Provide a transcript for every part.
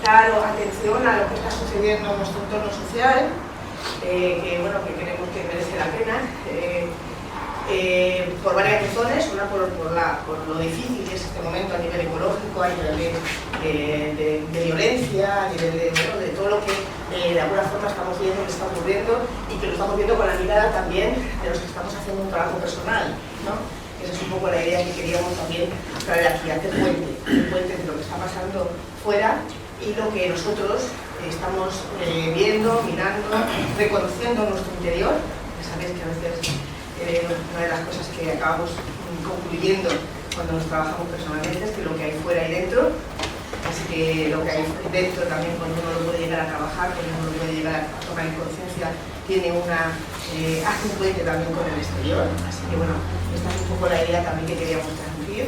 prestar atención a lo que está sucediendo en nuestro entorno social, que creemos que merece la pena, por varias razones. Una por lo difícil que es este momento a nivel ecológico, a nivel de violencia, a nivel de todo lo que de alguna forma estamos viendo que está ocurriendo, y que lo estamos viendo con la mirada también de los que estamos haciendo un trabajo personal, ¿no? Esa es un poco la idea que queríamos también traer aquí, hacer puente entre lo que está pasando fuera y lo que nosotros estamos viendo, mirando, reconociendo en nuestro interior. Ya sabéis que a veces una de las cosas que acabamos concluyendo cuando nos trabajamos personalmente es que lo que hay fuera y dentro, así que lo que hay dentro también, cuando uno lo puede llegar a trabajar, cuando uno lo puede llegar a tomar en conciencia, tiene hace un puente también con el exterior. Así que bueno, esta es un poco la idea también que queríamos transmitir.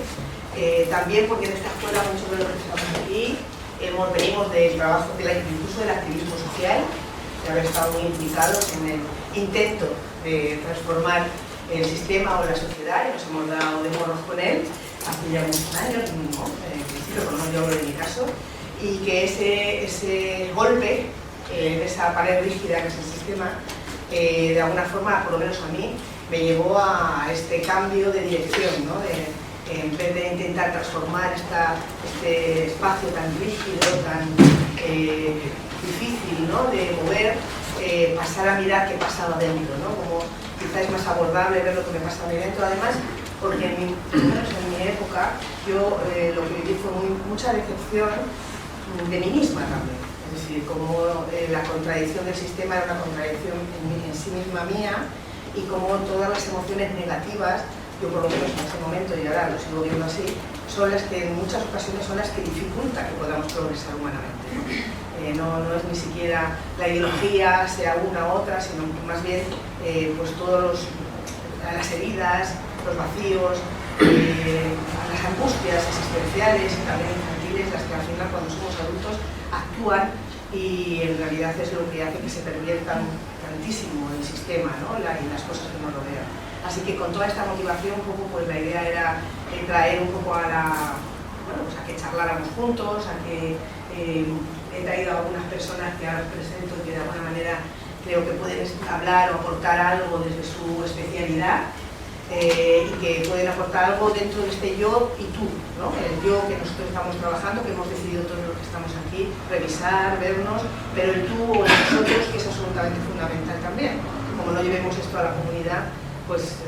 También porque en esta escuela muchos de los que estamos aquí venimos del trabajo, incluso del activismo social, de haber estado muy implicados en el intento de transformar el sistema o la sociedad, y nos hemos dado de morros con él hace ya muchos años, ¿no? En principio, por lo menos yo hablo de mi caso, y que ese golpe de esa pared rígida que es el sistema, de alguna forma, por lo menos a mí, me llevó a este cambio de dirección, ¿no? En vez de intentar transformar este espacio tan rígido, tan difícil, ¿no? De mover, pasar a mirar qué pasaba dentro, ¿no? Como quizá es más abordable ver lo que me pasa ahí dentro, además, porque en mi época yo lo que viví fue mucha decepción de mí misma también. Es decir, como la contradicción del sistema era una contradicción en sí misma mía, y como todas las emociones negativas, yo por lo menos en ese momento, y ahora lo sigo viendo así, son las que en muchas ocasiones son las que dificultan que podamos progresar humanamente. No es ni siquiera la ideología, sea una u otra, sino más bien pues las heridas, los vacíos, las angustias existenciales y también infantiles, las que al final cuando somos adultos actúan, y en realidad es lo que hace que se perviertan tantísimo el sistema, ¿no? Y las cosas que nos rodean. Así que con toda esta motivación, un poco, pues la idea era traer un poco a que charláramos juntos, a que he traído a algunas personas que ahora os presento, que de alguna manera creo que pueden hablar o aportar algo desde su especialidad, y que pueden aportar algo dentro de este yo y tú, ¿no? El yo que nosotros estamos trabajando, que hemos decidido todos los que estamos aquí, revisar, vernos, pero el tú o el nosotros, que es absolutamente fundamental también. Como no llevemos esto a la comunidad, pues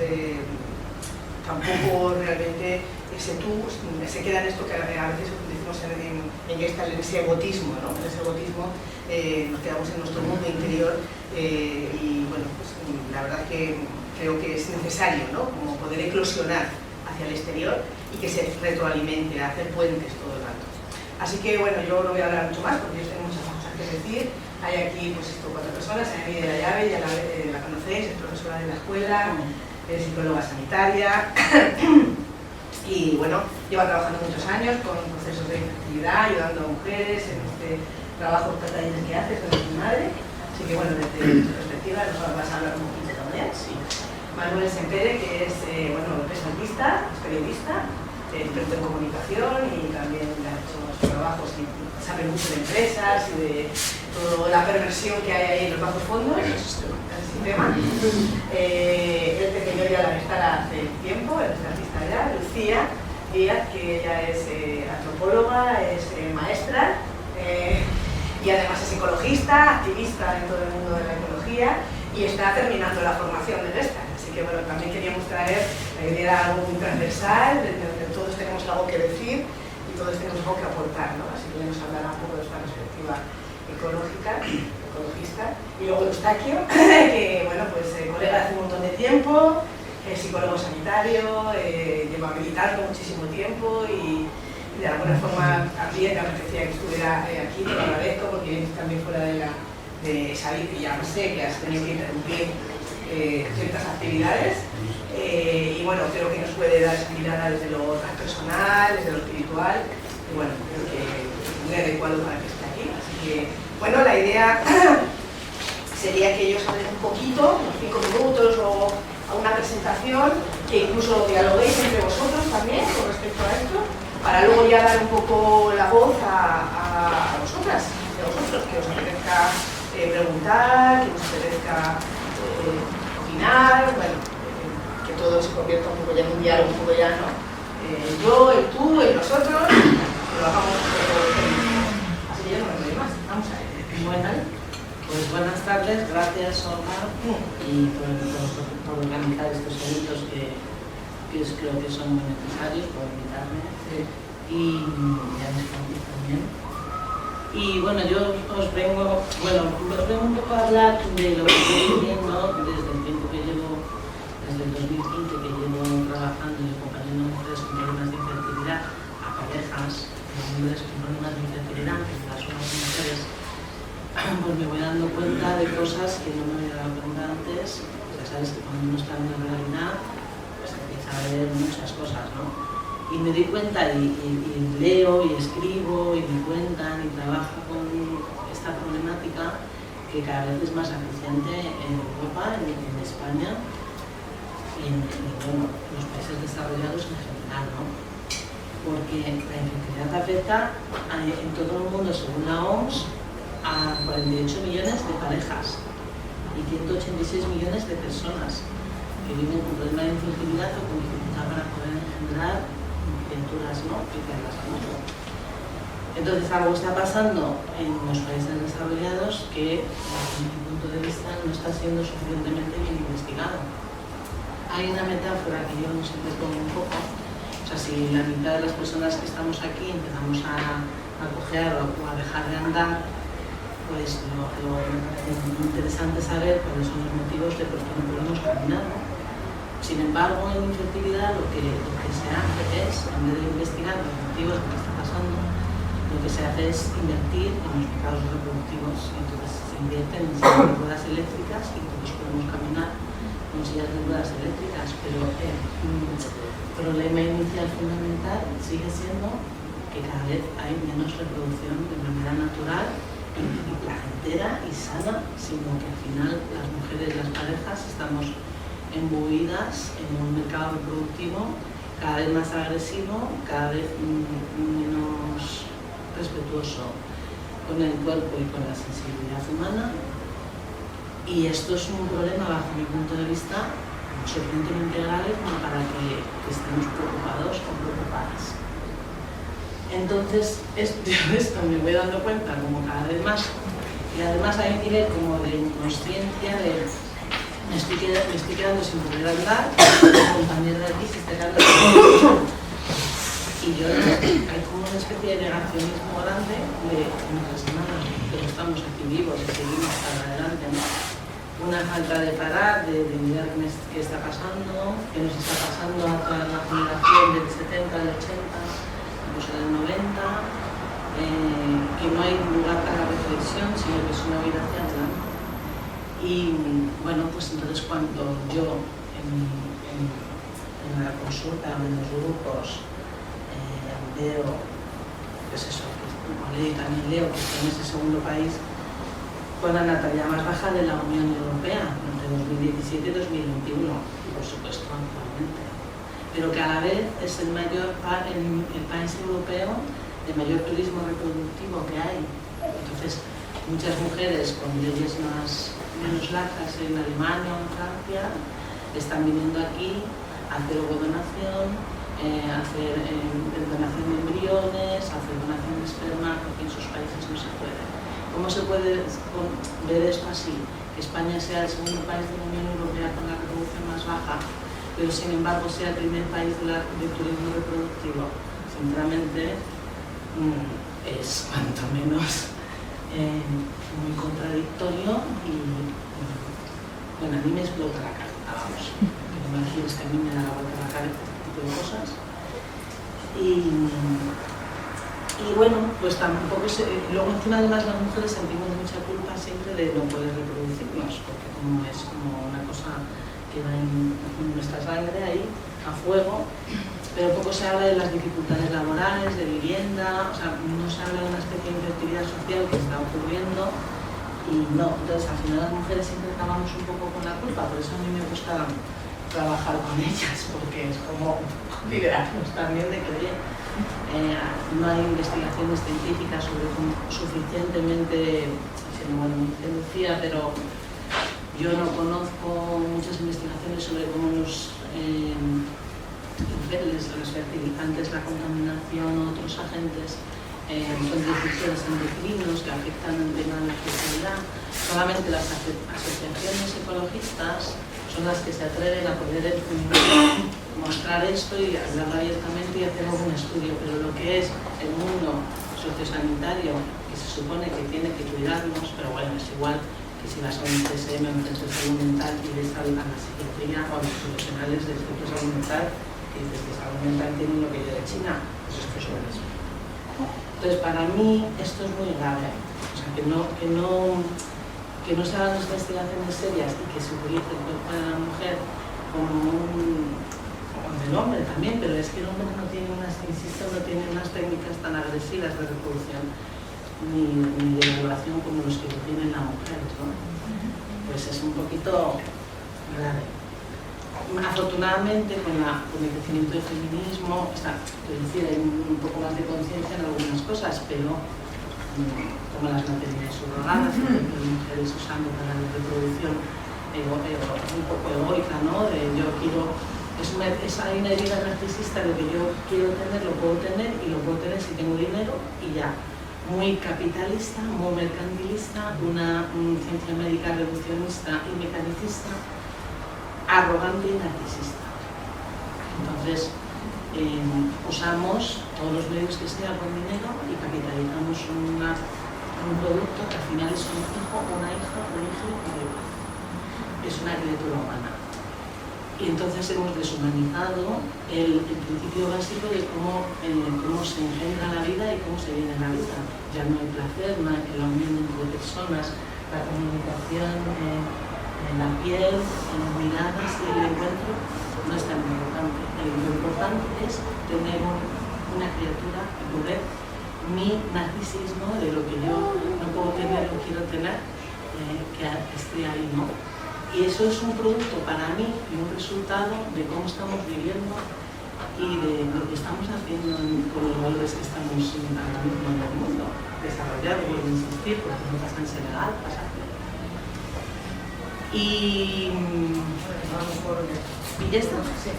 tampoco realmente ese tú se queda en esto que a veces decimos en ese egotismo, ¿no? En ese egotismo nos quedamos en nuestro mundo interior, y bueno, pues la verdad que creo que es necesario, ¿no? Como poder eclosionar hacia el exterior y que se retroalimente, hacer puentes todo el rato. Así que bueno, yo no voy a hablar mucho más porque yo tengo muchas cosas que decir. Hay aquí pues 4 personas, Amy de la Llave, ya la conocéis, es profesora de la escuela, es psicóloga sanitaria y bueno, lleva trabajando muchos años con procesos de infertilidad, ayudando a mujeres en este trabajo de talleres que hace con su madre. Así que bueno, desde tu perspectiva nos vas a hablar un poquito también. Sí. Manuel Sempere, que es artista, es periodista, experto en comunicación, y también ha hecho sus trabajos y sabe mucho de empresas y de toda la perversión que hay ahí en los bajos fondos, el sistema. El pequeño ya la estará hace tiempo, es artista ya, Lucía Díaz, que ella es antropóloga, es maestra, y además es ecologista, activista en todo el mundo de la ecología, y está terminando la formación de esta. Así que bueno, también queríamos traer la idea de algo muy transversal, de que todos tenemos algo que decir y todos tenemos algo que aportar, ¿no? Así que nos hablará un poco de esta perspectiva ecologista. Y luego Eustaquio, que bueno, pues colega hace un montón de tiempo, es psicólogo sanitario, lleva militando muchísimo tiempo, y de alguna forma también me apetecía que estuviera aquí, te lo agradezco porque también fuera de salir, que ya no sé, que has tenido que interrumpir ciertas actividades, y bueno, creo que nos puede dar esa mirada desde lo transpersonal, desde lo espiritual, y bueno, creo que es muy adecuado para que esté aquí. Así que, bueno, la idea sería que ellos hablen un poquito, unos 5 minutos o a una presentación, que incluso dialoguéis entre vosotros también con respecto a esto, para luego ya dar un poco la voz a vosotras. vosotros, que os apetezca preguntar, que os apetezca opinar, bueno, que todo se convierta un poco ya en un diálogo, un poco ya, ¿no? Yo, el tú, el nosotros, que lo hagamos todo. Así que yo no me doy más. Vamos a ver. Bueno, pues buenas tardes, gracias Olga y por organizar estos eventos que creo que son muy necesarios, por invitarme. Sí. Y ya me escondí también. Y bueno, yo os vengo un poco a hablar de lo que estoy viviendo desde el tiempo que llevo, desde el 2015 que llevo trabajando y acompañando a mujeres con problemas de infertilidad, a parejas, a hombres con problemas de infertilidad, que en caso de las mujeres, pues me voy dando cuenta de cosas que no me había dado cuenta antes. Ya sabes que cuando uno está en la realidad, pues empieza a ver muchas cosas, ¿no? Y me doy cuenta y leo y escribo y me cuentan y trabajo con esta problemática que cada vez es más acuciante en Europa, en España y en bueno, los países desarrollados en general, ¿no? Porque la infertilidad afecta en todo el mundo, según la OMS, a 48 millones de parejas y 186 millones de personas que viven con problemas de infertilidad o con dificultad para poder engendrar criaturas, ¿no? Y tenerlas a mucho. Entonces algo está pasando en los países desarrollados que, desde mi punto de vista, no está siendo suficientemente bien investigado. Hay una metáfora que yo siempre pongo un poco, o sea, si la mitad de las personas que estamos aquí empezamos a cojear o a dejar de andar, pues lo interesante es saber cuáles son los motivos de por qué no podemos caminar, ¿no? Sin embargo, en infertilidad lo que se hace es, en vez de investigar los motivos de lo que está pasando, lo que se hace es invertir en los mercados reproductivos. Entonces se invierten en sillas de ruedas eléctricas y todos podemos caminar con sillas de ruedas eléctricas, pero el problema inicial fundamental sigue siendo que cada vez hay menos reproducción de manera natural y placentera y sana, sino que al final las mujeres, las parejas, estamos embuidas en un mercado reproductivo cada vez más agresivo, cada vez menos respetuoso con el cuerpo y con la sensibilidad humana. Y esto es un problema, bajo mi punto de vista, suficientemente grave como para que estemos preocupados o preocupadas. Entonces, esto me voy dando cuenta como cada vez más, y además hay un nivel como de inconsciencia, de me estoy quedando sin poder hablar, el compañero de aquí se está quedando sin poder hablar. Y yo, hay como una especie de negacionismo grande de nuestras semanas, pero estamos aquí vivos y seguimos para adelante, ¿no? Una falta de parar, de mirar qué está pasando, qué nos está pasando a toda la generación del 70, del 80, incluso del 90, que no hay lugar para la reflexión, sino que es una vida hacia adelante. Y bueno, pues entonces cuando yo en la consulta o en los grupos veo, pues eso, también leo que está en ese segundo país con la natalidad más baja de la Unión Europea entre 2017 y 2021, y por supuesto actualmente. Pero que a la vez es el país europeo de mayor turismo reproductivo que hay. Entonces, muchas mujeres con leyes menos laxas en Alemania o en Francia están viniendo aquí a hacer ovodonación, a hacer donación de embriones, a hacer donación de esperma, porque en sus países no se puede. ¿Cómo se puede ver esto así? Que España sea el segundo país de la Unión Europea con la reproducción más baja, pero sin embargo sea el primer país de turismo reproductivo. Sinceramente, es cuanto menos muy contradictorio y bueno, a mí me explota la cabeza, vamos. Pero me imagino que a mí me da la vuelta la cabeza este tipo de cosas. Y bueno, pues tampoco luego encima además las mujeres sentimos mucha culpa siempre de no poder reproducirnos, porque como es como una cosa que va en nuestra sangre ahí, a fuego, pero poco se habla de las dificultades laborales, de vivienda, o sea, no se habla de una especie de infertilidad social que está ocurriendo y no, entonces al final las mujeres siempre acabamos un poco con la culpa, por eso a mí me gusta trabajar con ellas, porque es como liderarnos también de que, oye, no hay investigaciones científicas suficientemente, bueno, decía, pero yo no conozco muchas investigaciones sobre cómo los los fertilizantes, la contaminación, otros agentes son disruptores endocrinos que afectan el tema de la fertilidad. Solamente las asociaciones ecologistas son las que se atreven a poder mostrar esto y hablarlo abiertamente y hacer algún estudio, pero lo que es el mundo sociosanitario, que se supone que tiene que cuidarnos, pero bueno, es igual que si vas a un CSM, un centro de salud mental, y ves a la psiquiatría o a los profesionales del centro de salud mental, y dices que salud mental tiene lo que yo de China, pues esto es lo mismo. Entonces, para mí, esto es muy grave. O sea, que no se hagan las investigaciones serias y que se utilice el cuerpo de la mujer como del hombre también, pero es que el hombre no tiene unas técnicas tan agresivas de reproducción ni de regulación como los que tienen la mujer, ¿no? Pues es un poquito grave. Afortunadamente, con el crecimiento del feminismo, hay un poco más de conciencia en algunas cosas, pero como las maternidades subrogadas, las mujeres usando para la reproducción un poco egoica, ¿no? De yo quiero, hay una herida narcisista de que yo quiero tener, lo puedo tener, y lo puedo tener si tengo dinero y ya. Muy capitalista, muy mercantilista, una ciencia médica reduccionista y mecanicista, arrogante y narcisista. Entonces, usamos todos los medios que sea con dinero y capitalizamos un producto que al final es un hijo, una hija, un hijo, es una criatura humana. Y entonces hemos deshumanizado el principio básico de cómo se engendra la vida y cómo se viene la vida. Ya no hay placer, no hay la unión entre personas, la comunicación, la piel, las miradas y el encuentro no es tan importante. Lo importante es tener una criatura y poder mi narcisismo de lo que yo no puedo tener o quiero tener, que esté ahí, ¿no? Y eso es un producto para mí y un resultado de cómo estamos viviendo y de lo que estamos haciendo con los valores que estamos ahora mismo en el mundo. Desarrollar, vuelvo a insistir, porque no pasa en Senegal, pasa aquí. Y ya está. Sí.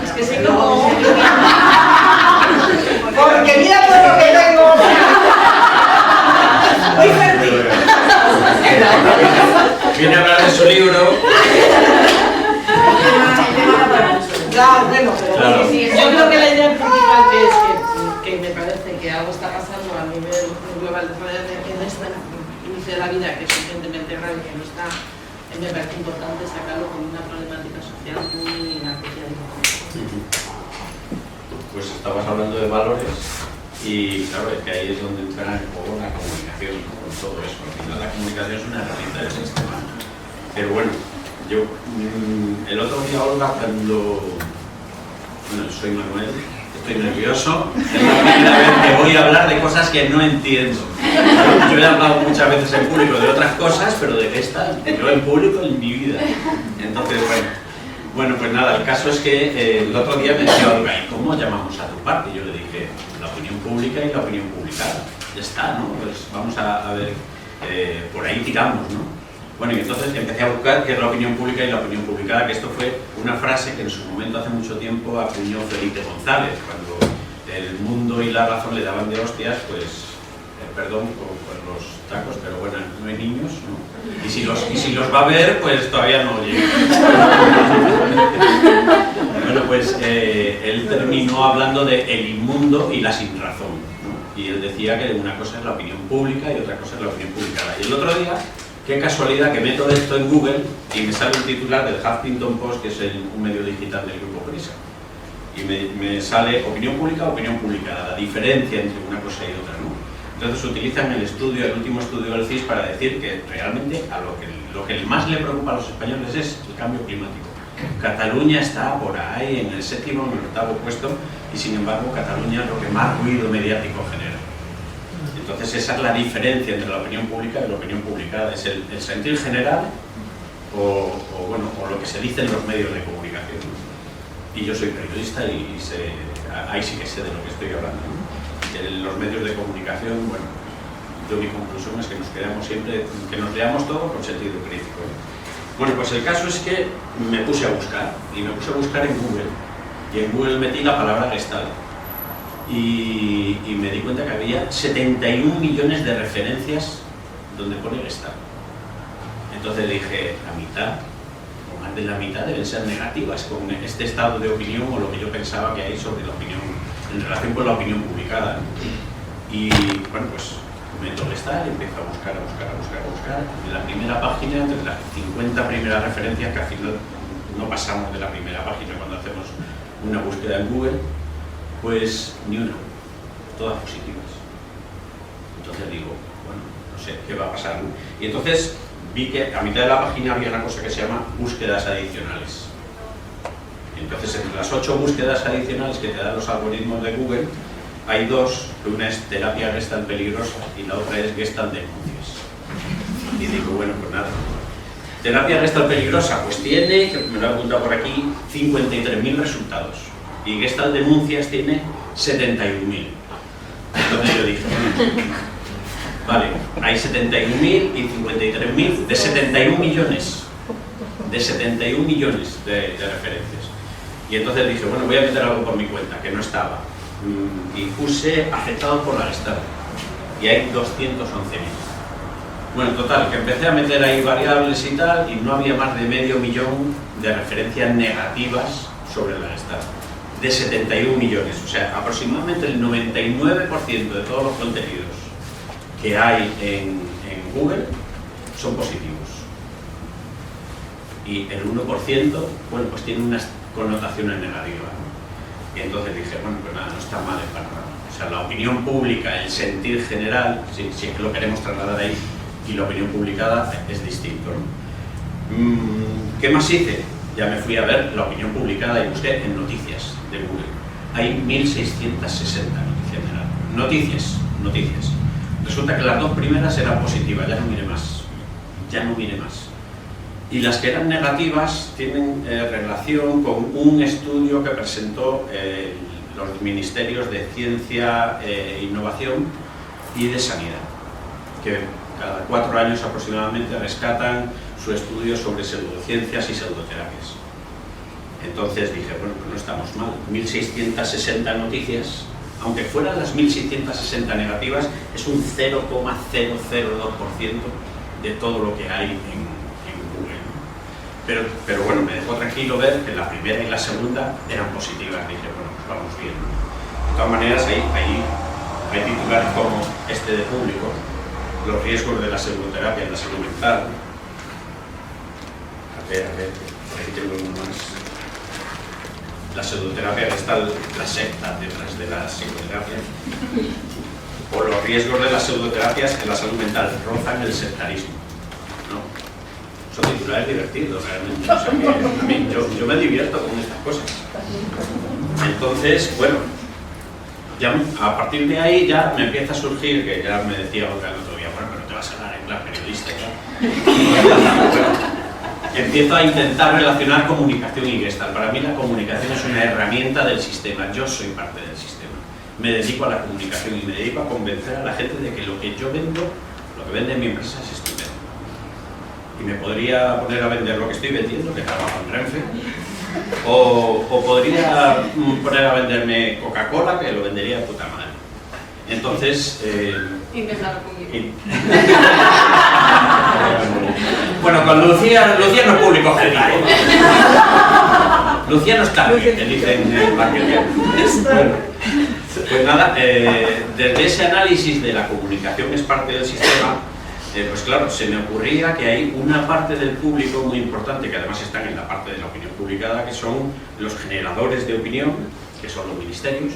Es que sí, como... Porque mira todo lo que tengo. Muy feliz. Viene a hablar de su libro. Ya, bueno, Claro. Sí, yo creo que la idea principal que me parece que algo está pasando a nivel global en este inicio de la vida, que es suficientemente grave, que no está, me parece importante sacarlo como una problemática social muy apreciada. Pues estabas hablando de valores y claro, es que ahí es donde entra en juego la comunicación, ¿no? Con todo eso. Al final la comunicación es una herramienta del sistema. Pero bueno, yo el otro día, Olga, soy Manuel, estoy nervioso, es la primera vez que voy a hablar de cosas que no entiendo. Yo he hablado muchas veces en público de otras cosas, pero de esta, yo en público en mi vida. Entonces, bueno, pues nada, el caso es que el otro día me decía Olga, ¿y cómo llamamos a tu parte? Y yo le dije, la opinión pública y la opinión publicada. Ya está, ¿no? Pues vamos a ver, por ahí tiramos, ¿no? Bueno, y entonces empecé a buscar qué es la opinión pública y la opinión publicada, que esto fue una frase que en su momento, hace mucho tiempo, acuñó Felipe González, cuando el mundo y la razón le daban de hostias, pues, perdón por los tacos, pero bueno, no hay niños, ¿no? Y si los va a ver, pues todavía no llega. Bueno, pues él terminó hablando de el inmundo y la sinrazón, ¿no? Y él decía que una cosa es la opinión pública y otra cosa es la opinión publicada. Y el otro día, qué casualidad que meto esto en Google y me sale un titular del Huffington Post, que es un medio digital del grupo Prisa. Y me sale opinión pública, opinión publicada, la diferencia entre una cosa y otra, ¿no? Entonces utilizan el último estudio del CIS para decir que realmente a lo que más le preocupa a los españoles es el cambio climático. Cataluña está por ahí en el 7º o en el 8º puesto y sin embargo Cataluña es lo que más ruido mediático genera. Entonces esa es la diferencia entre la opinión pública y la opinión publicada, es el sentir general o lo que se dice en los medios de comunicación. Y yo soy periodista y sé ahí sí que sé de lo que estoy hablando, ¿no? En los medios de comunicación, bueno, yo mi conclusión es que nos quedamos siempre, que nos leamos todo con sentido crítico, ¿eh? Bueno, pues el caso es que me puse a buscar, y me puse a buscar en Google, y en Google metí la palabra Gestalt, y me di cuenta que había 71 millones de referencias donde pone Gestalt. Entonces dije, la mitad, o más de la mitad, deben ser negativas con este estado de opinión o lo que yo pensaba que hay sobre la opinión, en relación con la opinión publicada, ¿no? Y bueno, pues meto Gestalt y empiezo a buscar. En la primera página, entre las 50 primeras referencias, que al final no pasamos de la primera página cuando hacemos una búsqueda en Google, pues ni una, todas positivas. Entonces digo, bueno, no sé qué va a pasar, ¿no? Y entonces vi que a mitad de la página había una cosa que se llama búsquedas adicionales. Entonces, entre las 8 búsquedas adicionales que te dan los algoritmos de Google, hay dos, una es terapia Gestalt peligrosa y la otra es Gestalt denuncias. Y digo, bueno, pues nada. Terapia Gestalt peligrosa, pues tiene, que me lo he apuntado por aquí, 53.000 resultados. Y Gestalt denuncias tiene 71.000. Entonces yo dije, vale, hay 71.000 y 53.000 de 71 millones. De 71 millones de referencias. Y entonces dije, bueno, voy a meter algo por mi cuenta, que no estaba. Y puse afectados por la Gestalt. Y hay 211.000. Bueno, total, que empecé a meter ahí variables y tal, y no había más de medio millón de referencias negativas sobre la Gestalt. De 71 millones. O sea, aproximadamente el 99% de todos los contenidos que hay en Google son positivos. Y el 1%, bueno, pues tiene unas connotaciones negativas, ¿no? Y entonces dije, bueno, pues nada, no está mal el panorama. O sea, la opinión pública, el sentir general, si es que lo queremos trasladar ahí, y la opinión publicada es distinto, ¿no? ¿Qué más hice? Ya me fui a ver la opinión publicada y busqué en noticias de Google. Hay 1.660 noticias generales. Noticias. Resulta que las dos primeras eran positivas, ya no mire más. Y las que eran negativas tienen relación con un estudio que presentó los ministerios de Ciencia, Innovación y de Sanidad, que cada 4 años aproximadamente rescatan su estudio sobre pseudociencias y pseudoterapias. Entonces dije, bueno, pues no estamos mal. 1.660 noticias, aunque fueran las 1.660 negativas, es un 0,002% de todo lo que hay en Google, ¿no? Pero bueno, me dejó tranquilo ver que la primera y la segunda eran positivas. Dije, bueno, pues vamos bien, ¿no? De todas maneras, ahí hay titulares como este de Público, los riesgos de la pseudoterapia en la salud mental. A ver, por aquí tengo uno más. La pseudoterapia está la secta detrás de la psicoterapia. O los riesgos de las pseudoterapias en la salud mental rozan el sectarismo, ¿no? Son titulares divertidos realmente. O sea que a mí, yo me divierto con estas cosas. Entonces, bueno, ya a partir de ahí ya me empieza a surgir, que ya me decía otra el otro día, bueno, pero te vas a hablar en plan periodista, ¿no? Bueno, empiezo a intentar relacionar comunicación y Gestalt. Para mí la comunicación es una herramienta del sistema, yo soy parte del sistema. Me dedico a la comunicación y me dedico a convencer a la gente de que lo que yo vendo, lo que vende mi empresa es estupendo. Y me podría poner a vender lo que estoy vendiendo, que trabajo en Renfe, o podría poner a venderme Coca-Cola, que lo vendería de puta madre. Entonces... Intentado conmigo. Bueno, con Lucía no es público objetivo. Lucía no está bien, que dicen en el marketing. Bueno, pues nada, desde ese análisis de la comunicación es parte del sistema, pues claro, se me ocurría que hay una parte del público muy importante, que además están en la parte de la opinión publicada, que son los generadores de opinión, que son los ministerios.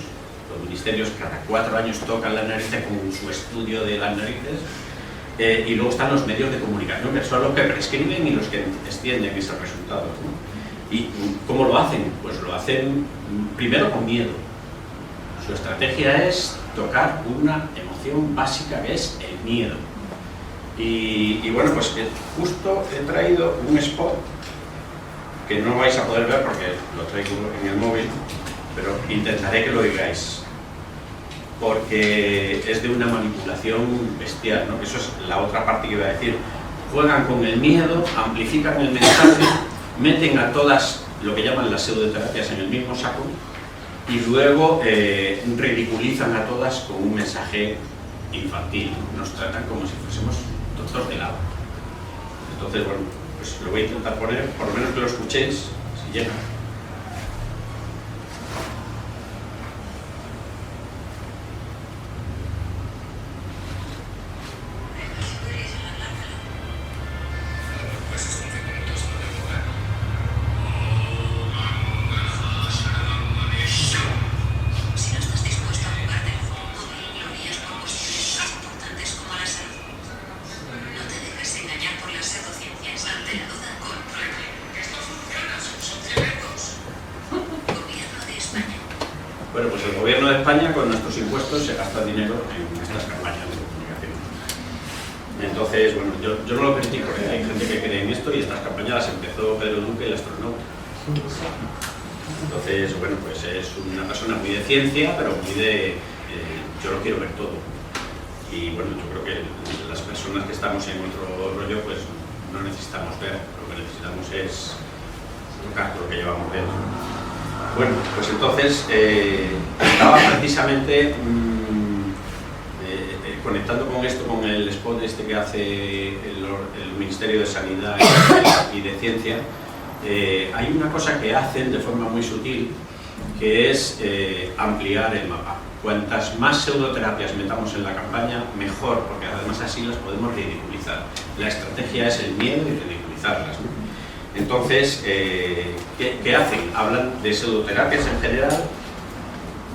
Los ministerios cada 4 años tocan la nariz con su estudio de las narices, y luego están los medios de comunicación, que son los que prescriben y los que extienden esos resultados, ¿no? ¿Y cómo lo hacen? Pues lo hacen primero con miedo. Su estrategia es tocar una emoción básica, que es el miedo. Y bueno, pues justo he traído un spot que no vais a poder ver porque lo traigo en el móvil, pero intentaré que lo digáis, porque es de una manipulación bestial, ¿no? Eso es la otra parte que iba a decir. Juegan con el miedo, amplifican el mensaje, meten a todas lo que llaman las pseudoterapias en el mismo saco y luego ridiculizan a todas con un mensaje infantil. Nos tratan como si fuésemos doctor de lado. Entonces, bueno, pues lo voy a intentar poner, por lo menos que lo escuchéis, si llega. Bueno, pues el gobierno de España con nuestros impuestos se gasta dinero en estas campañas de comunicación. Entonces, bueno, yo no lo critico, porque hay gente que cree en esto y estas campañas las empezó Pedro Duque, el astronauta. Entonces, bueno, pues es una persona muy de ciencia, pero muy de... yo lo quiero ver todo. Y bueno, yo creo que las personas que estamos en otro rollo, pues no necesitamos ver, lo que necesitamos es tocar lo que llevamos dentro. Bueno, pues entonces estaba precisamente conectando con esto, con el spot este que hace el Ministerio de Sanidad y de Ciencia. Hay una cosa que hacen de forma muy sutil, que es ampliar el mapa. Cuantas más pseudoterapias metamos en la campaña, mejor, porque además así las podemos ridiculizar. La estrategia es el miedo y ridiculizarlas, ¿no? Entonces, ¿qué hacen? Hablan de pseudoterapias en general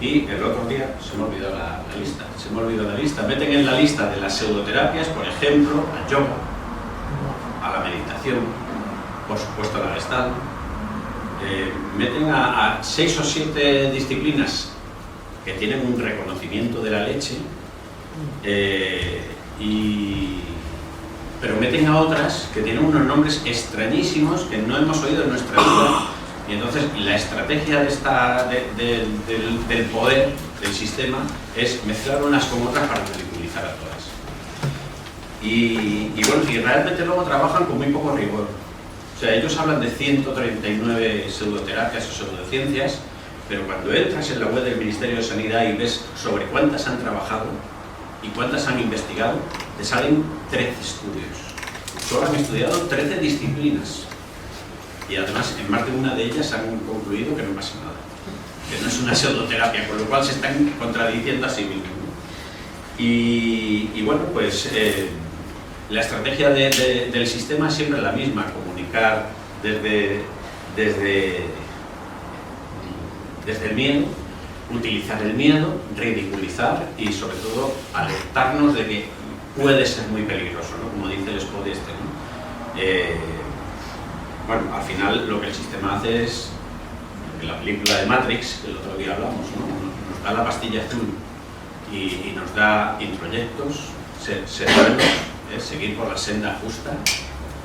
y el otro día se me olvidó la lista. Meten en la lista de las pseudoterapias, por ejemplo, al yoga, a la meditación, por supuesto a la Gestalt. Meten a 6 o 7 disciplinas que tienen un reconocimiento de la leche pero meten a otras que tienen unos nombres extrañísimos que no hemos oído en nuestra vida, y entonces la estrategia del poder, del sistema, es mezclar unas con otras para ridiculizar a todas. Y bueno, y realmente luego trabajan con muy poco rigor. O sea, ellos hablan de 139 pseudoterapias o pseudociencias, pero cuando entras en la web del Ministerio de Sanidad y ves sobre cuántas han trabajado y cuántas han investigado, te salen 13 estudios. Solo han estudiado 13 disciplinas. Y además, en más de una de ellas han concluido que no pasa nada. Que no es una pseudoterapia, con lo cual se están contradiciendo a sí mismos, ¿no? Y bueno, pues la estrategia del sistema es siempre la misma: comunicar desde el miedo, utilizar el miedo, ridiculizar y sobre todo alertarnos de que puede ser muy peligroso, ¿no? Como dice el spot este, ¿no? Bueno, al final lo que el sistema hace es, en la película de Matrix, que el otro día hablamos, ¿no? Nos da la pastilla azul y nos da introyectos, seguir por la senda justa,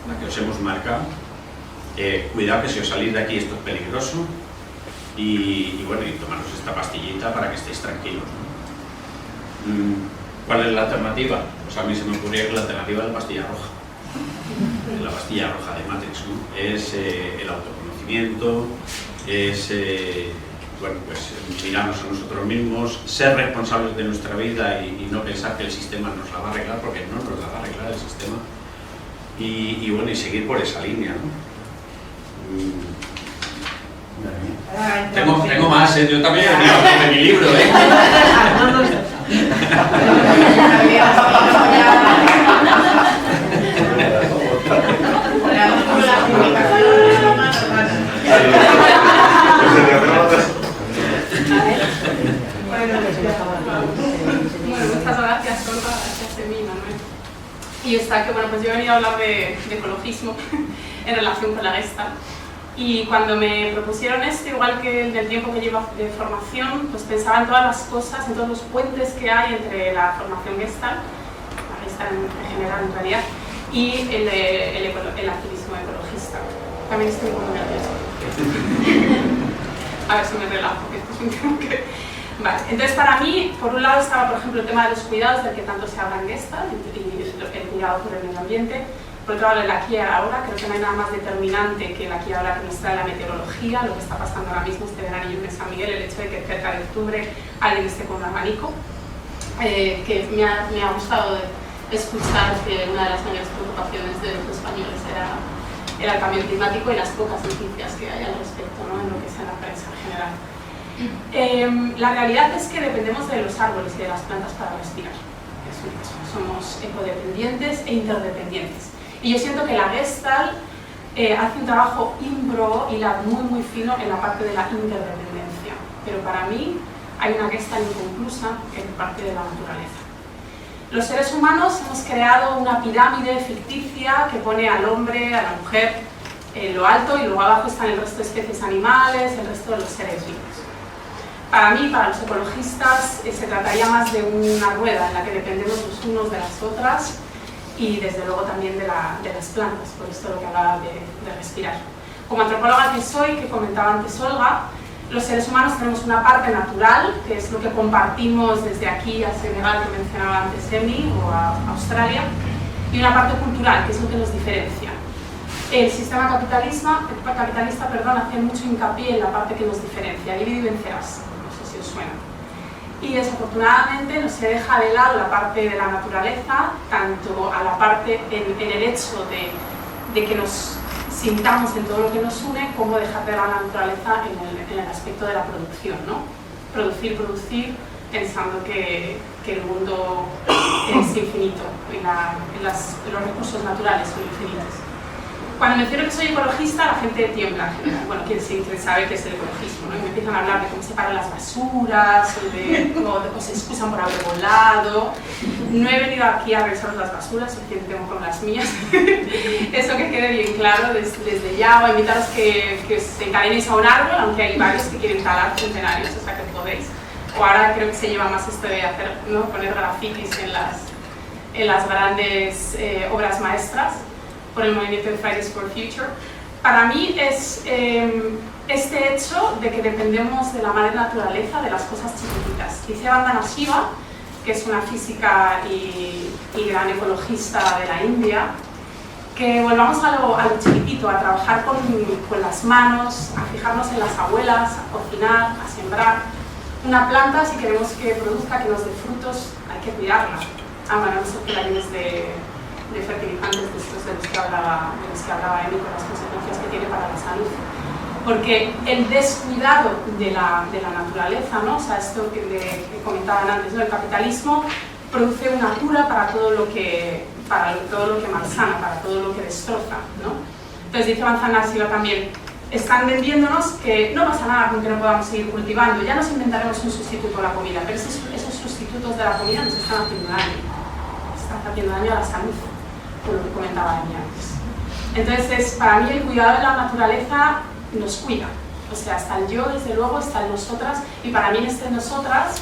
la que os hemos marcado. Cuidado que si os salís de aquí esto es peligroso. Y bueno, y tomaros esta pastillita para que estéis tranquilos, ¿no? ¿Cuál es la alternativa? Pues a mí se me ocurría que la alternativa es la pastilla roja. La pastilla roja de Matrix, ¿no? Es el autoconocimiento, es bueno, pues mirarnos a nosotros mismos, ser responsables de nuestra vida y no pensar que el sistema nos la va a arreglar, porque no nos la va a arreglar el sistema. Y bueno, y seguir por esa línea, ¿no? Tengo más, yo también he venido a mi libro, Bueno, muchas gracias, Conra, gracias a mí, Manuel. Y está que, bueno, pues yo he venido a hablar de ecologismo en relación con la Gestalt. Y cuando me propusieron esto, igual que el del tiempo que llevo de formación, pues pensaba en todas las cosas, en todos los puentes que hay entre la formación Gestalt, la Gestalt en general en realidad, y el activismo ecologista. También estoy muy nerviosa. A ver si me relajo, que esto es un tema que... Vale, entonces para mí, por un lado estaba, por ejemplo, el tema de los cuidados, del que tanto se habla en Gestalt, y el cuidado por el medio ambiente. Por otro lado, el aquí y el ahora, creo que no hay nada más determinante que el aquí y ahora que nos trae la meteorología, lo que está pasando ahora mismo este veranillo en San Miguel, el hecho de que cerca de octubre alguien esté con un abanico, que me ha gustado escuchar que una de las mayores preocupaciones de los españoles era el cambio climático y las pocas noticias que hay al respecto, ¿no? En lo que es en la prensa en general. La realidad es que dependemos de los árboles y de las plantas para respirar. Somos ecodependientes e interdependientes. Y yo siento que la Gestalt hace un trabajo ímprobo y muy fino en la parte de la interdependencia. Pero para mí hay una Gestalt inconclusa en parte de la naturaleza. Los seres humanos hemos creado una pirámide ficticia que pone al hombre, a la mujer en lo alto, y luego abajo están el resto de especies animales, el resto de los seres vivos. Para mí, para los ecologistas, se trataría más de una rueda en la que dependemos los unos de las otras y desde luego también de las plantas, por esto lo que hablaba de respirar. Como antropóloga que soy, que comentaba antes Olga, los seres humanos tenemos una parte natural, que es lo que compartimos desde aquí a Senegal, que mencionaba antes Emi, o a Australia, y una parte cultural, que es lo que nos diferencia. El sistema capitalista hace mucho hincapié en la parte que nos diferencia, divide y vencerás, no sé si os suena. Y desafortunadamente no se deja de lado la parte de la naturaleza, tanto a la parte en el hecho de que nos sintamos en todo lo que nos une, como dejar de lado la naturaleza en el aspecto de la producción, ¿no? Producir, pensando que el mundo es infinito y los recursos naturales son infinitos. Cuando menciono que soy ecologista, la gente tiembla en general. Bueno, quien sabe qué es el ecologismo, ¿no? Y me empiezan a hablar de cómo separan las basuras, o se excusan por haber volado. No he venido aquí a revisar las basuras, suficiente tengo con las mías. Eso que quede bien claro desde ya, o a invitaros que os encadenéis a un árbol, aunque hay varios que quieren talar centenarios, o sea que podéis. O ahora creo que se lleva más esto de hacer, ¿no? Poner grafitis en las grandes obras maestras, por el movimiento de Fridays for Future. Para mí es este hecho de que dependemos de la madre naturaleza, de las cosas chiquititas. Dice Vandana Shiva, que es una física y gran ecologista de la India, que volvamos a lo chiquitito, a trabajar con las manos, a fijarnos en las abuelas, a cocinar, a sembrar. Una planta, si queremos que produzca, que nos dé frutos, hay que cuidarla. Bueno, no sé qué la tienes de fertilizantes de los que hablaba Emi, con las consecuencias que tiene para la salud. Porque el descuidado de la naturaleza, ¿no? O sea, esto que comentaban antes, ¿no? El capitalismo produce una cura para todo lo que malsana, para todo lo que destroza, ¿no? Entonces dice Vandana Shiva también, están vendiéndonos que no pasa nada con que no podamos seguir cultivando, ya nos inventaremos un sustituto a la comida, pero esos sustitutos de la comida nos están haciendo daño a la salud, por lo que comentaba Emi antes. Entonces, para mí el cuidado de la naturaleza nos cuida, o sea, está el yo, desde luego, está el nosotras, y para mí este nosotras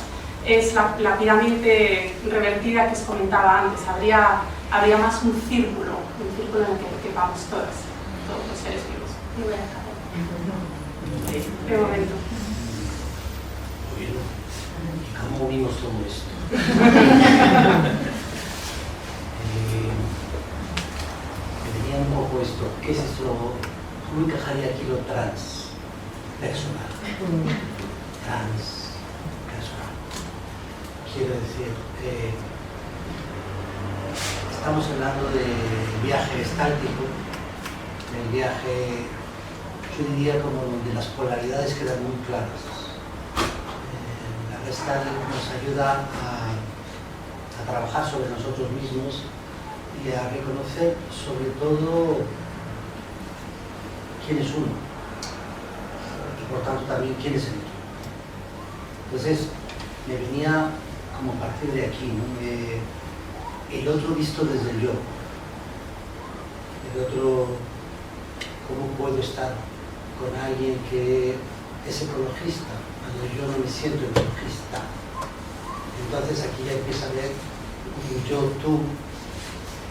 es la pirámide revertida que os comentaba antes. Habría más un círculo en el que quepamos todos los seres vivos. Y voy a dejar de momento. Muy bien. ¿Cómo vimos todo esto? Me venía un poco esto. ¿Qué es esto? ¿Cómo encajaría aquí lo transpersonal? Transpersonal. Quiero decir, estamos hablando del viaje gestáltico, del viaje, yo diría, como donde las polaridades quedan muy claras. La Gestalt nos ayuda a trabajar sobre nosotros mismos y a reconocer sobre todo quién es uno y por tanto también quién es el otro. Entonces me venía como partir de aquí, ¿no? El otro visto desde el yo, el otro, cómo puedo estar con alguien que es ecologista cuando yo no me siento ecologista. Entonces aquí ya empieza a haber un yo, tú,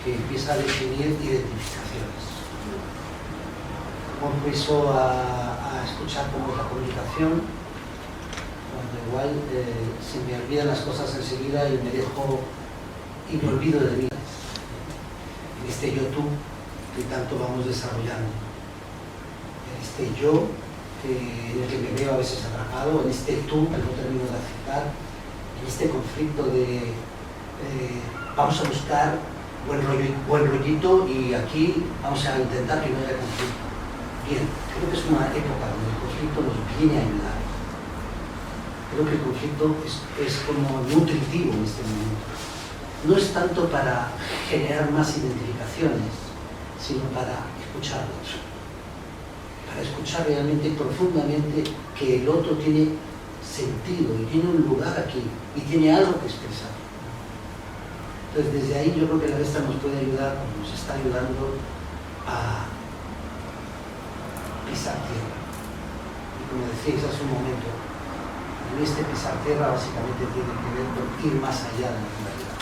que empieza a definir identificaciones. como empiezo a escuchar cómo es la comunicación, cuando igual se me olvidan las cosas enseguida y me olvido de mí. En este yo-tú que tanto vamos desarrollando, en este yo en el que me veo a veces atrapado, en este tú que no termino de aceptar, en este conflicto de vamos a buscar buen rollito y aquí vamos a intentar que no haya conflicto. Bien, creo que es una época donde el conflicto nos viene a ayudar. Creo que el conflicto es como nutritivo en este momento. No es tanto para generar más identificaciones, sino para escucharlos. Para escuchar realmente profundamente que el otro tiene sentido y tiene un lugar aquí y tiene algo que expresar. Entonces desde ahí yo creo que la Vesta nos puede ayudar, nos está ayudando a pisar tierra. Y como decíais hace un momento, en este pisar tierra básicamente tiene que ver con ir más allá de la naturalidad.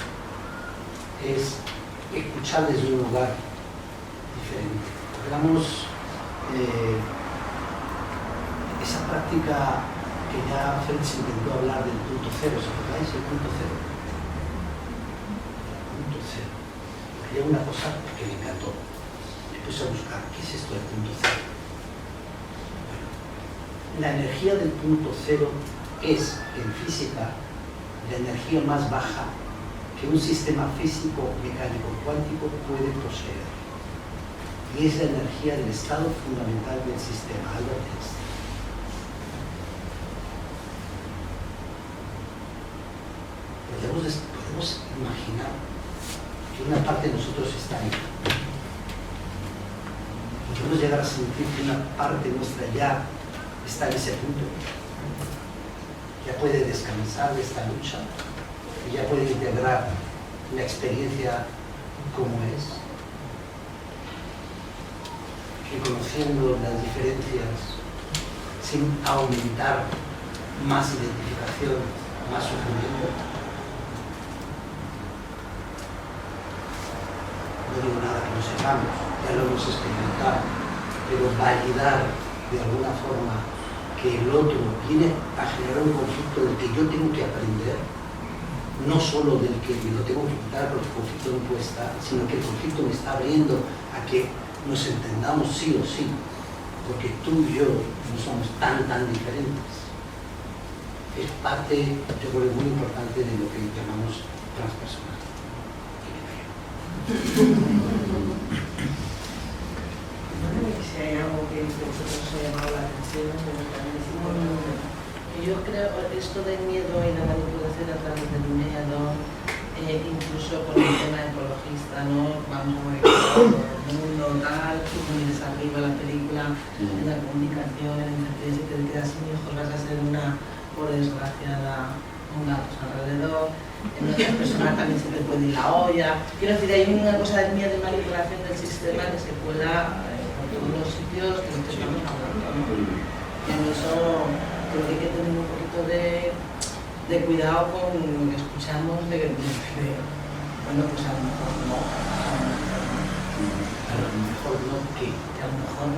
Es escuchar desde un lugar diferente. Hagamos esa práctica que ya Fritz intentó hablar del punto cero. ¿Os acordáis del punto cero? El punto cero. Había una cosa que me encantó. Me puse a buscar qué es esto del punto cero. Bueno, la energía del punto cero es, en física, la energía más baja que un sistema físico, mecánico, cuántico puede poseer. Y es la energía del estado fundamental del sistema, Albert Einstein. Podemos imaginar que una parte de nosotros está ahí. Podemos llegar a sentir que una parte nuestra ya está en ese punto. Ya puede descansar de esta lucha y ya puede integrar la experiencia como es, reconociendo las diferencias sin aumentar más identificación, más sufrimiento. No digo nada que no sepamos, ya lo hemos experimentado, pero validar de alguna forma que el otro viene a generar un conflicto del que yo tengo que aprender, no solo del que me lo tengo que quitar porque el conflicto no puede estar, sino que el conflicto me está abriendo a que nos entendamos sí o sí, porque tú y yo no somos tan diferentes. Es parte, yo creo, muy importante de lo que llamamos transpersonal. Si hay algo que vosotros os ha llamado la atención, pero también es importante. Yo creo esto del miedo y la manipulación a través del miedo, incluso con el tema ecologista, ¿no? Vamos a morir el mundo tal, tú miras arriba la película, en la comunicación, si te quedas sin hijos vas a ser una, por desgracia, un gato alrededor, en otras personas también se te puede ir la olla. Quiero decir, hay una cosa de miedo y manipulación del sistema que se cuela por todos los sitios de los que estamos hablando, ¿no? Y en eso creo que hay que tener un poquito de cuidado con lo que escuchamos bueno, pues a lo mejor no. A lo mejor no, ¿qué? Que a lo mejor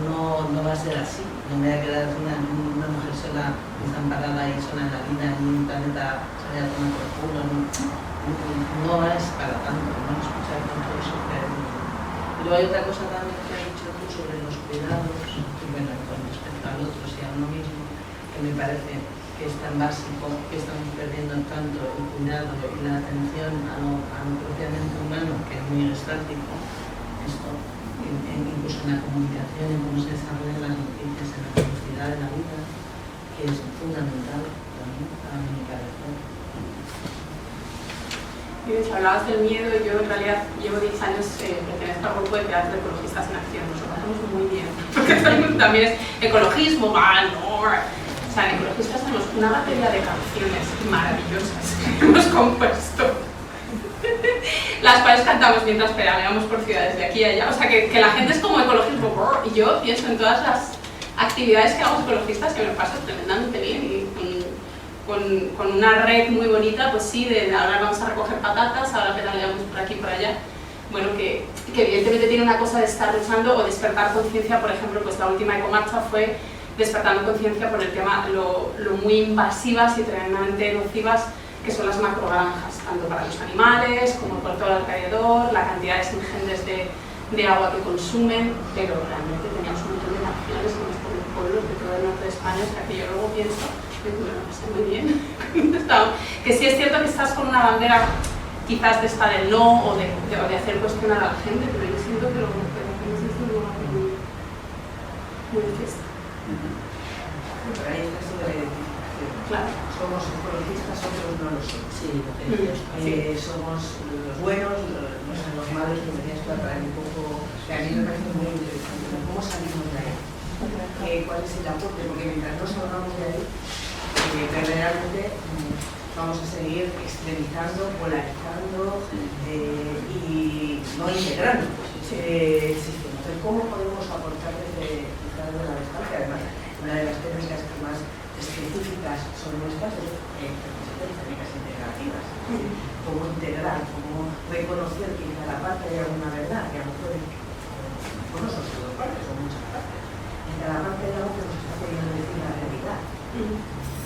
no va a ser así. No me voy a quedar una mujer sola desamparada y sola en la vida en un planeta salir a tomar por culo. No es para tanto, no escuchar tanto eso. Y luego hay otra cosa también que has dicho tú sobre los cuidados, y bueno, con respecto al otro, y a uno mismo, que me parece que es tan básico, que estamos perdiendo tanto el cuidado y la atención a lo propiamente humano, que es muy estático, esto, incluso en la comunicación, en cómo se desarrollan las noticias, en la velocidad de la vida, que es fundamental también para mi cabeza. Y de hecho, hablabas del miedo, y yo en realidad llevo 10 años pertenezco al grupo de teatro de ecologistas en acción, nos lo pasamos muy bien, porque todo el mundo también es ecologismo, o sea, en ecologistas tenemos una batería de canciones maravillosas que hemos compuesto, las cuales cantamos mientras pedaleamos por ciudades de aquí y allá, o sea, que la gente es como ecologismo, y yo pienso en todas las actividades que hagamos ecologistas que me lo paso tremendamente bien, y con una red muy bonita, pues sí, de ahora vamos a recoger patatas, ahora pedaleamos por aquí y por allá, bueno, que evidentemente tiene una cosa de estar luchando o despertar conciencia. Por ejemplo, pues la última ecomarcha fue despertando conciencia por el tema lo muy invasivas y tremendamente nocivas que son las macrogranjas, tanto para los animales como por todo el alrededor, la cantidad de ingentes de agua que consumen, pero realmente teníamos un montón de naciones en nuestros pueblos de todo el norte de España, o sea que yo luego pienso, bueno, está muy bien, que sí es cierto que estás con una bandera quizás de esta del no o de hacer cuestionar a la gente, pero yo siento que lo hacemos desde un lugar muy de fiesta. Pero ahí está eso de la identificación. Claro. Somos ecologistas, otros no lo somos. Sí, lo que decías. Somos los buenos, los malos, que decías tú, para un poco, que a mí me parece muy interesante, ¿no? ¿Cómo salimos de ahí? ¿Cuál es el aporte? Porque mientras no salgamos de ahí, verdaderamente vamos a seguir extremizando, polarizando y no integrando el sistema. Entonces, ¿cómo podemos aportar desde la distancia? Además, una de las técnicas que más específicas son nuestras es las técnicas integrativas. Cómo integrar, cómo reconocer que en cada parte hay alguna verdad, que a lo mejor son todas partes, son muchas partes. En cada parte hay algo que nos está queriendo decir la realidad,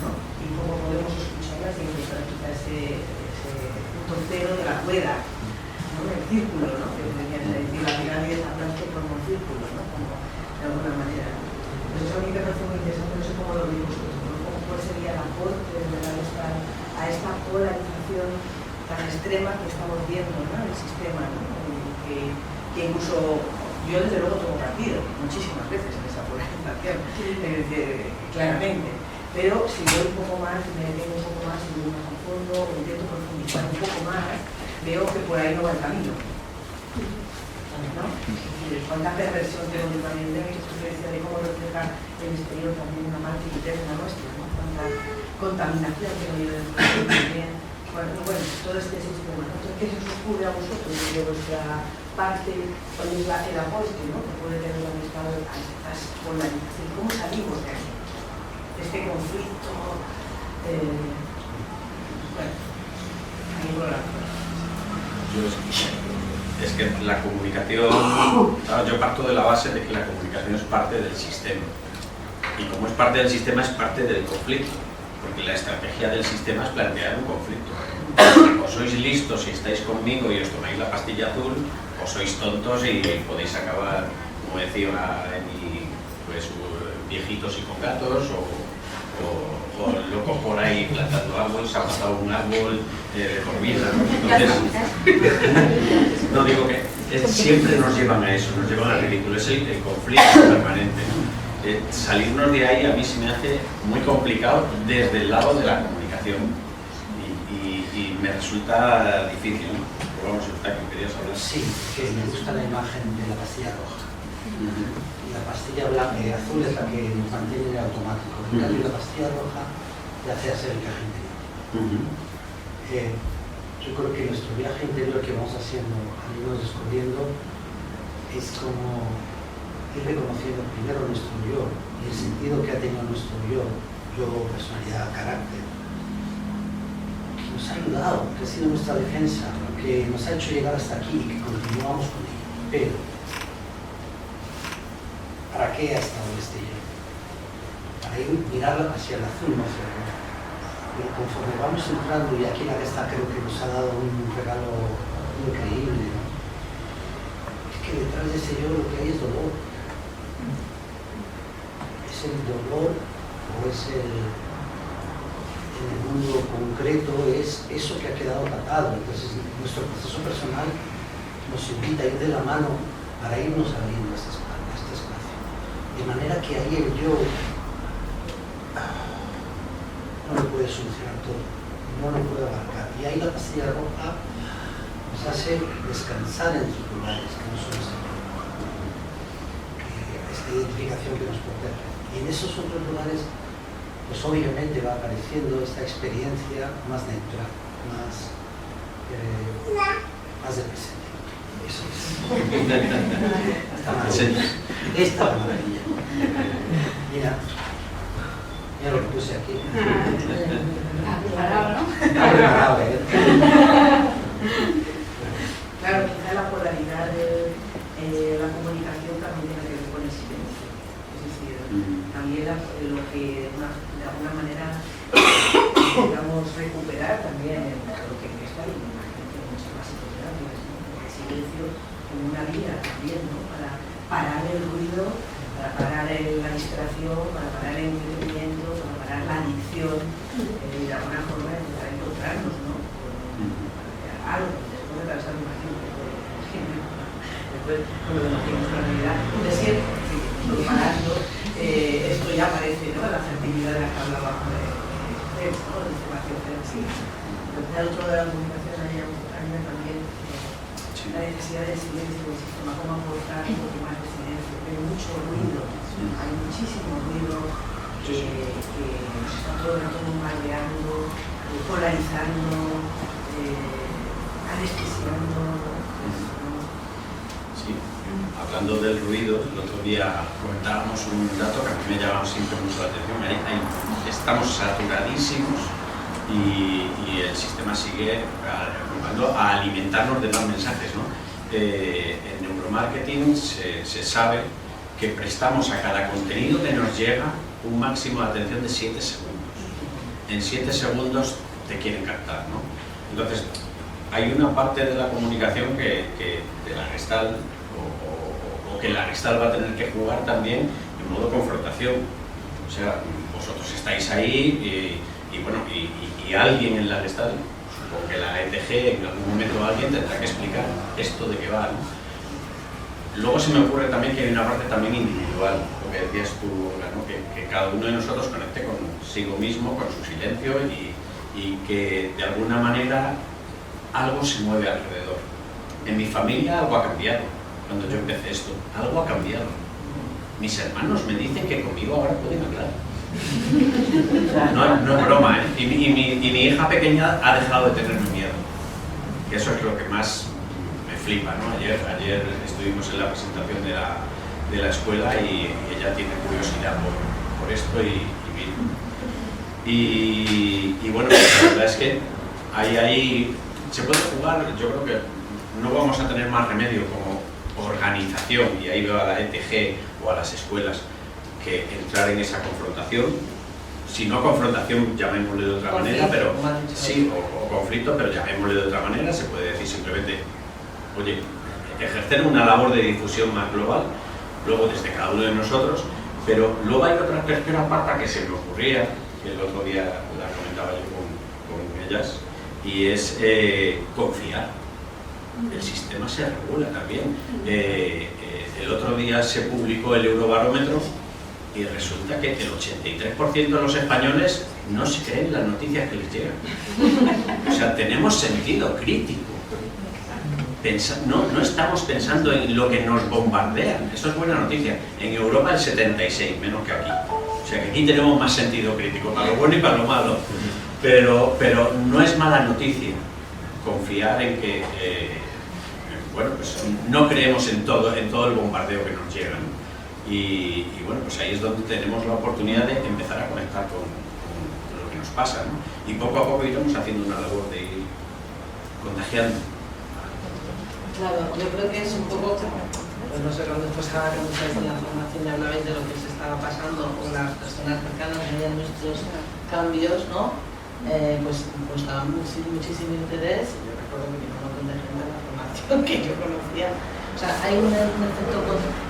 ¿no? Y cómo podemos escucharlas y encontrar quizás ese punto cero de la rueda, ¿no? El círculo, ¿no? Que venías a decir, la pirámide hablaste como un círculo, ¿no? Como de alguna manera. Pues eso a mí me parece muy interesante, no sé cómo lo veis vosotros, ¿no? ¿Cuál sería el aporte a esta polarización tan extrema que estamos viendo, ¿no? En el sistema, ¿no? Que incluso yo desde luego tomo partido muchísimas veces en esa polarización, claramente, pero si voy un poco más, me detengo un poco más, y voy más a fondo, o intento profundizar un poco más, veo que por ahí no va el camino, ¿no? Cuánta perversión tengo yo también de mi experiencia de cómo refleja el exterior también una parte interna nuestra, ¿no? Cuánta contaminación tengo yo dentro de mí también. Bueno, todo este sistema, ¿no? Entonces, ¿qué se os ocurre a vosotros desde vuestra parte? ¿Cuál es el aporte, ¿no? Que puede tener el Estado a estas polarizaciones? ¿Cómo salimos de aquí? De este conflicto. Bueno, ahí lo Es que la comunicación, claro, yo parto de la base de que la comunicación es parte del sistema. Y como es parte del sistema, es parte del conflicto. Porque la estrategia del sistema es plantear un conflicto. O sois listos y estáis conmigo y os tomáis la pastilla azul, o sois tontos y podéis acabar, como decía pues, viejitos y con gatos, o locos por ahí plantando árboles, ha matado un árbol de por vida, ¿no? Entonces, no digo que siempre nos llevan a eso, nos llevan al ridículo, es el conflicto permanente, ¿no? Salirnos de ahí a mí se me hace muy complicado desde el lado de la comunicación y me resulta difícil, ¿no? Pero vamos, Eustaquio, ¿querías hablar? Sí, que me gusta la imagen de la pastilla roja. La pastilla blanca, azul es la que nos mantiene en automático. En cambio, la pastilla roja te hace hacer el viaje interior. Yo creo que nuestro viaje interior que vamos haciendo, al irnos descubriendo, es como ir reconociendo primero nuestro yo y el sentido que ha tenido nuestro yo, personalidad, carácter, que nos ha ayudado, que ha sido nuestra defensa, que nos ha hecho llegar hasta aquí y que continuamos con ello. Pero, ¿para qué ha estado este yo? Para ir mirarla hacia el azul, no hacia el rojo. Y conforme vamos entrando, y aquí la Gesta creo que nos ha dado un regalo increíble, ¿no? Es que detrás de ese yo lo que hay es dolor. Es el dolor o es en el mundo concreto es eso que ha quedado tapado. Entonces nuestro proceso personal nos invita a ir de la mano para irnos abriendo este espacio. De manera que ahí el yo no lo puede solucionar todo, no lo puede abarcar. Y ahí la pastilla roja nos hace descansar en sus lugares, que no son esta identificación que nos protege. Y en esos otros lugares, pues obviamente va apareciendo esta experiencia más neutral, más de presente. Eso es. Esta maravilla. Mira lo que puse aquí. Preparado, ¿no? Preparado, Claro, quizás la polaridad de la comunicación también tiene que ver con el silencio. Es decir, también lo que de alguna manera digamos recuperar también lo que está y me imagino que muchas más situaciones, ¿no? El silencio como una vía también, ¿no? Para parar el ruido, para parar la distracción, para parar el entretenimiento, para parar la adicción, de alguna forma para encontrarnos, ¿no? Algo, después de atravesar un vacío, después cuando conocimos la realidad, un desierto, parando, esto ya aparece, ¿no? La fertilidad de la que hablaba de ¿no? El espacio sí. El otro de la comunicación añade también la necesidad del silencio del sistema, cómo aportar un poco más de silencio, hay mucho ruido, hay muchísimo ruido que nos está todo el rato bombardeando, polarizando, anestesiando. Sí, hablando del ruido, el otro día comentábamos un dato que a mí me llama siempre mucho la atención. Estamos saturadísimos y el sistema sigue jugando a alimentarnos de más mensajes, ¿no? En neuromarketing se sabe que prestamos a cada contenido que nos llega un máximo de atención de 7 segundos. En 7 segundos te quieren captar, ¿no? Entonces, hay una parte de la comunicación que de la Gestalt o que la Gestalt va a tener que jugar también en modo confrontación. O sea, vosotros estáis ahí y bueno, y alguien en la Gestalt, supongo que la ETG, en algún momento alguien tendrá que explicar esto de qué va, ¿no? Luego se me ocurre también que hay una parte también individual, lo que decías tú, ¿no? Que cada uno de nosotros conecte consigo mismo, con su silencio y que de alguna manera algo se mueve alrededor. En mi familia algo ha cambiado cuando yo empecé esto, algo ha cambiado. Mis hermanos me dicen que conmigo ahora pueden hablar. No es broma, ¿eh? Y mi hija pequeña ha dejado de tenerme miedo. Que eso es lo que más me flipa, ¿no? Ayer estuvimos en la presentación de la escuela y ella tiene curiosidad por esto y bueno, la verdad es que ahí se puede jugar. Yo creo que no vamos a tener más remedio como organización, y ahí veo a la ETG o a las escuelas, que entrar en esa confrontación. Si no confrontación, llamémosle de otra manera, pero sí, o conflicto, pero llamémosle de otra manera. Se puede decir simplemente, oye, ejercer una labor de difusión más global, luego desde cada uno de nosotros, pero luego hay otra tercera parte que se me ocurría, que el otro día la comentaba yo con ellas, y es confiar. El sistema se regula también. El otro día se publicó el Eurobarómetro y resulta que el 83% de los españoles no se creen las noticias que les llegan. O sea, tenemos sentido crítico. No estamos pensando en lo que nos bombardean. Eso es buena noticia. En Europa el 76%, menos que aquí. O sea que aquí tenemos más sentido crítico, para lo bueno y para lo malo. Pero no es mala noticia confiar en que bueno, pues no creemos en todo el bombardeo que nos llega, ¿no? Y bueno, pues ahí es donde tenemos la oportunidad de empezar a conectar con lo que nos pasa, ¿no? Y poco a poco iremos haciendo una labor de ir contagiando. Claro, yo creo que es un poco, pues no sé, cuando después cuando estáis en la formación y hablabais de lo que se estaba pasando o las personas cercanas veían nuestros cambios, ¿no? Pues estaba muchísimo interés. Yo recuerdo que un montón de gente en la formación que yo conocía. O sea, hay un efecto.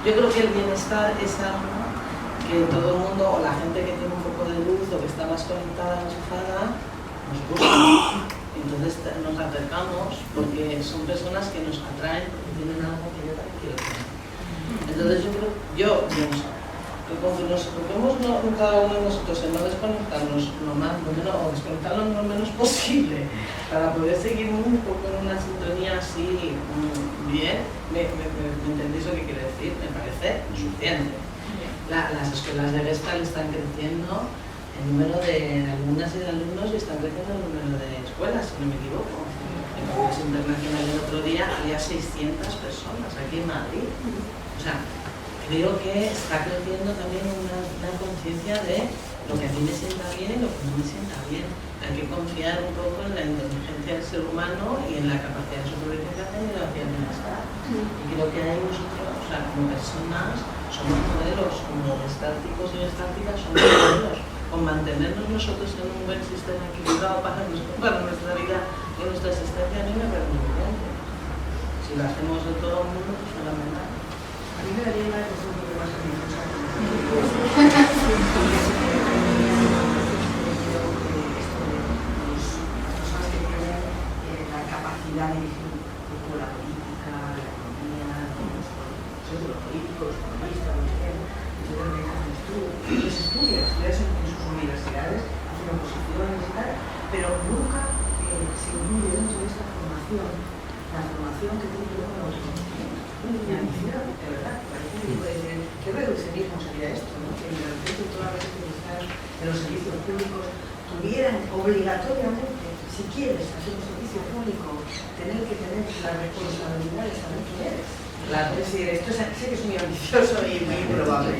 Yo creo que el bienestar es algo que todo el mundo, o la gente que tiene un poco de luz o que está más conectada, enchufada, nos busca. Entonces nos acercamos porque son personas que nos atraen porque tienen algo que yo también quiero tener. Entonces yo pienso que con que nos enfoquemos cada uno de nosotros en no desconectarnos lo menos, o desconectarnos lo menos posible para poder seguir un poco en una sintonía así bien, ¿me entendéis lo que quiero decir? Me parece suficiente. Las escuelas de Gestalt están creciendo el número de alumnas y de alumnos y están creciendo el número de escuelas, si no me equivoco. En el Congreso Internacional el otro día había 600 personas aquí en Madrid. O sea, creo que está creciendo también una conciencia de lo que a mí me sienta bien y lo que no me sienta bien. Hay que confiar un poco en la inteligencia del ser humano y en la capacidad de supervivencia y de hacia el bienestar. Y creo que ahí nosotros, o sea, como personas, somos modelos, como estáticos y estáticas somos modelos. Con mantenernos nosotros en un buen sistema equilibrado para nuestra vida y nuestra existencia, a mí me parece muy bien. Si lo hacemos de todo el mundo, pues fenomenal. A mí me daría la impresión de que más a mí la capacidad de dirigir un poco la política, la economía, sobre los políticos, los economistas, los que los estudias en sus universidades, hacen oposiciones y tal, pero nunca se incluye dentro de esta formación la formación que tiene que ver con la autonomía. Una misión, de verdad, parece que puede ser, qué reduccionismo sería esto, ¿no? Que de repente todas las especialidades de los servicios públicos tuvieran obligatoriamente, si quieres hacer un servicio público, tener que tener la responsabilidad de saber quién eres. Claro. Es decir, esto sé que es muy ambicioso y muy improbable,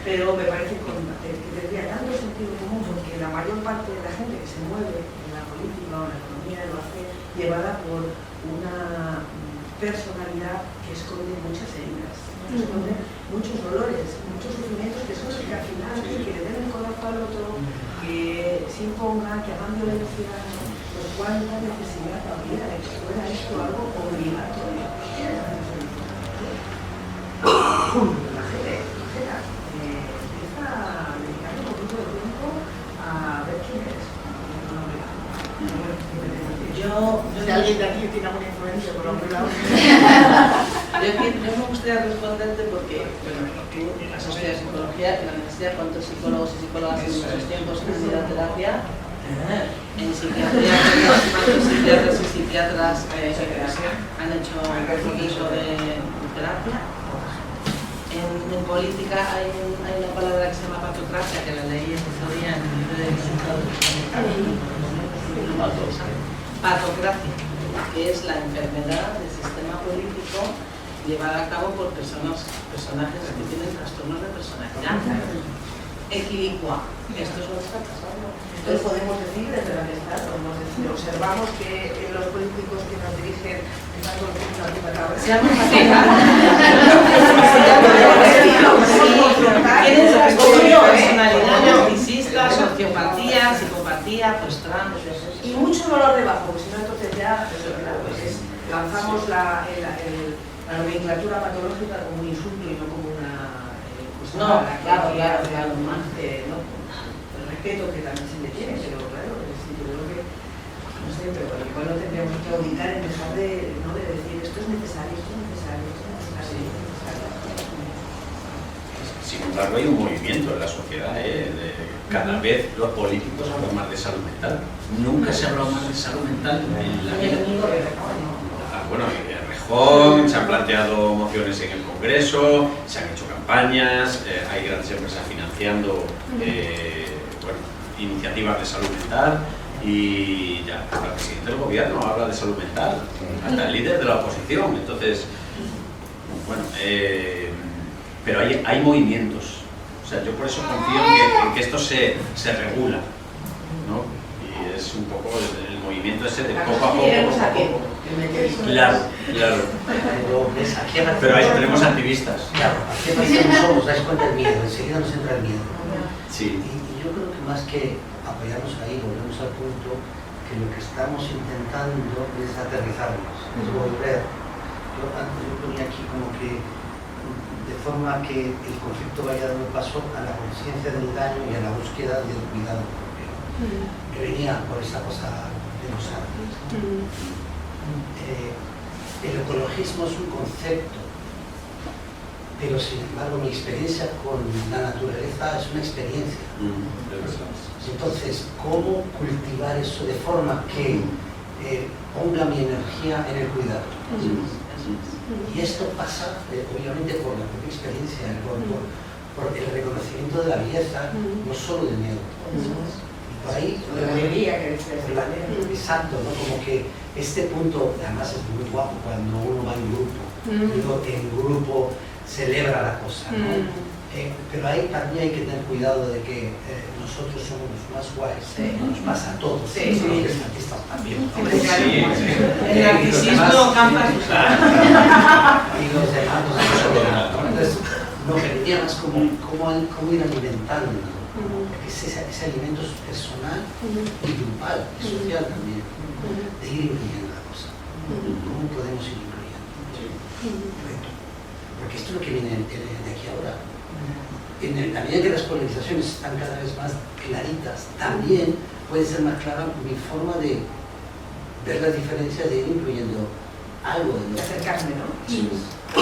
pero me parece que tendría tanto sentido común porque la mayor parte de la gente que se mueve en la política o en la economía lo hace llevada por una personalidad que esconde muchas heridas, esconde muchos dolores, muchos sufrimientos que son los que al final hacen que le den el corazón al otro, que se imponga, que hagan violencia, pues cuánta necesidad habría de que fuera esto algo obligatorio. La gente empieza a dedicarle un poquito de tiempo a ver quién eres. Si alguien de aquí tiene alguna influencia por algún lado. Yo me gustaría responderte porque, bueno, tú has estudiado psicología en la universidad, ¿cuántos psicólogos y psicólogas en nuestros tiempos han ido a terapia? En psiquiatría, ¿cuántos psiquiatras y psiquiatras han hecho un curso de terapia? En política hay una palabra que se llama patocracia, que la leí el otro día en el libro de patocracia, que es la enfermedad del sistema político llevada a cabo por personajes que tienen trastornos de personalidad. Equilicua. Esto es lo que está pasando. Entonces podemos decir desde la amistad, podemos decir, observamos que los políticos que nos dirigen están con una puta cabra. Tienen personalidad narcisista, sociopatía, psicopatía, pues trans. Y mucho dolor debajo, porque si no entonces ya lanzamos la nomenclatura patológica como un insulto y no como una... claro, más el respeto que también se le tiene, pero claro, sí, yo creo que, no sé, pero igual no tendríamos que auditar en dejar de decir esto es necesario, esto es necesario, esto es necesario, esto es necesario. Sin embargo, hay un movimiento en la sociedad, cada vez los políticos hablan más de salud mental. Nunca se ha hablado más de salud mental en la vida. Bueno, en Rejón, se han planteado mociones en el Congreso, se han hecho campañas, hay grandes empresas financiando iniciativas de salud mental y ya el presidente del gobierno habla de salud mental, hasta el líder de la oposición. Entonces, bueno, pero hay movimientos. O sea, yo por eso confío en que esto se regula, ¿no? Y es un poco el movimiento ese de poco a poco. Claro. Pero ahí tenemos activistas. Claro, aquí no somos, dais cuenta del miedo, enseguida nos entra el miedo. Sí. Y yo creo que más que apoyarnos ahí, volvemos al punto que lo que estamos intentando es aterrizarnos, es volver. Yo ponía aquí como que de forma que el conflicto vaya dando paso a la conciencia del daño y a la búsqueda del cuidado propio. Que venía por esa cosa de los árboles. El ecologismo es un concepto, pero sin embargo mi experiencia con la naturaleza es una experiencia. Entonces, ¿cómo cultivar eso de forma que ponga mi energía en el cuidado? Y esto pasa obviamente por la propia experiencia, por el reconocimiento de la belleza, no solo del miedo. Y por ahí, la alegría que exacto, ¿no? Como que este punto, además es muy guapo cuando uno va en grupo. En grupo celebra la cosa, ¿no? Pero ahí también hay que tener cuidado de que nosotros somos los más guays, nos pasa a todos, los artistas también. Hombre, claro. El narcisismo campa sus Y los demás nos asombran, ¿no? Entonces, lo que decíamos es cómo ir alimentando ese alimento personal y grupal, y social también, de ir incluyendo la cosa. ¿Cómo podemos ir incluyendo? Porque esto es lo que viene de aquí ahora. En la medida que las polarizaciones están cada vez más claritas, también puede ser más clara mi forma de ver la diferencia, de ir incluyendo algo de De acercarme, ¿no? Sí. A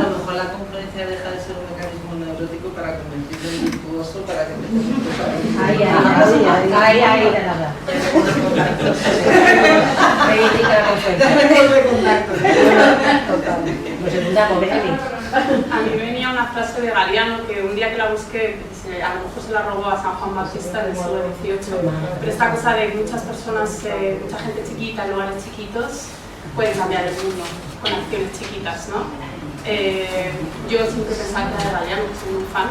lo mejor la confluencia deja de ser un mecanismo neurótico para convertirlo en virtuoso, para que empecemos a Ahí, de nada. Política de contacto. Total. Nos secundamos, Benjamín. A mí venía una frase de Galiano que un día que la busqué, a lo mejor se la robó a San Juan Bautista del siglo XVIII, pero esta cosa de muchas personas, mucha gente chiquita en lugares chiquitos, pueden cambiar el mundo con acciones chiquitas, ¿no? Yo siempre pensaba que era de Galiano, soy un fan,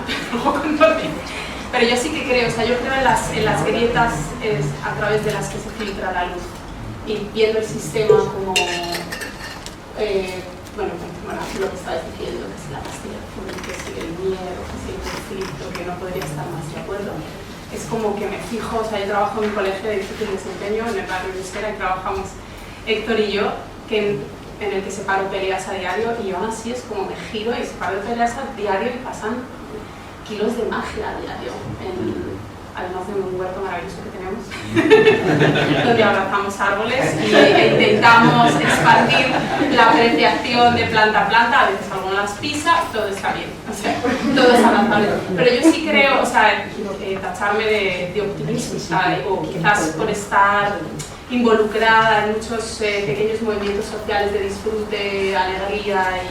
pero yo sí que creo, o sea, yo creo en las grietas a través de las que se filtra la luz y viendo el sistema como bueno, lo que estabas diciendo, que es la pastilla azul, que sigue el miedo, que sigue el conflicto, que no podría estar más de acuerdo. Es como que me fijo, o sea, yo trabajo en un colegio de difícil desempeño, en el barrio de Euskera, y trabajamos Héctor y yo, en el que separo peleas a diario, y yo aún así es como me giro y separo peleas a diario y pasan kilos de magia a diario, además de un huerto maravilloso que tenemos, donde abrazamos árboles e intentamos expandir la apreciación de planta a planta. A veces alguno las pisa, todo está bien, o sea, todo es abrazable. Pero yo sí creo, o sea, tacharme de optimista, o quizás por estar involucrada en muchos pequeños movimientos sociales de disfrute, alegría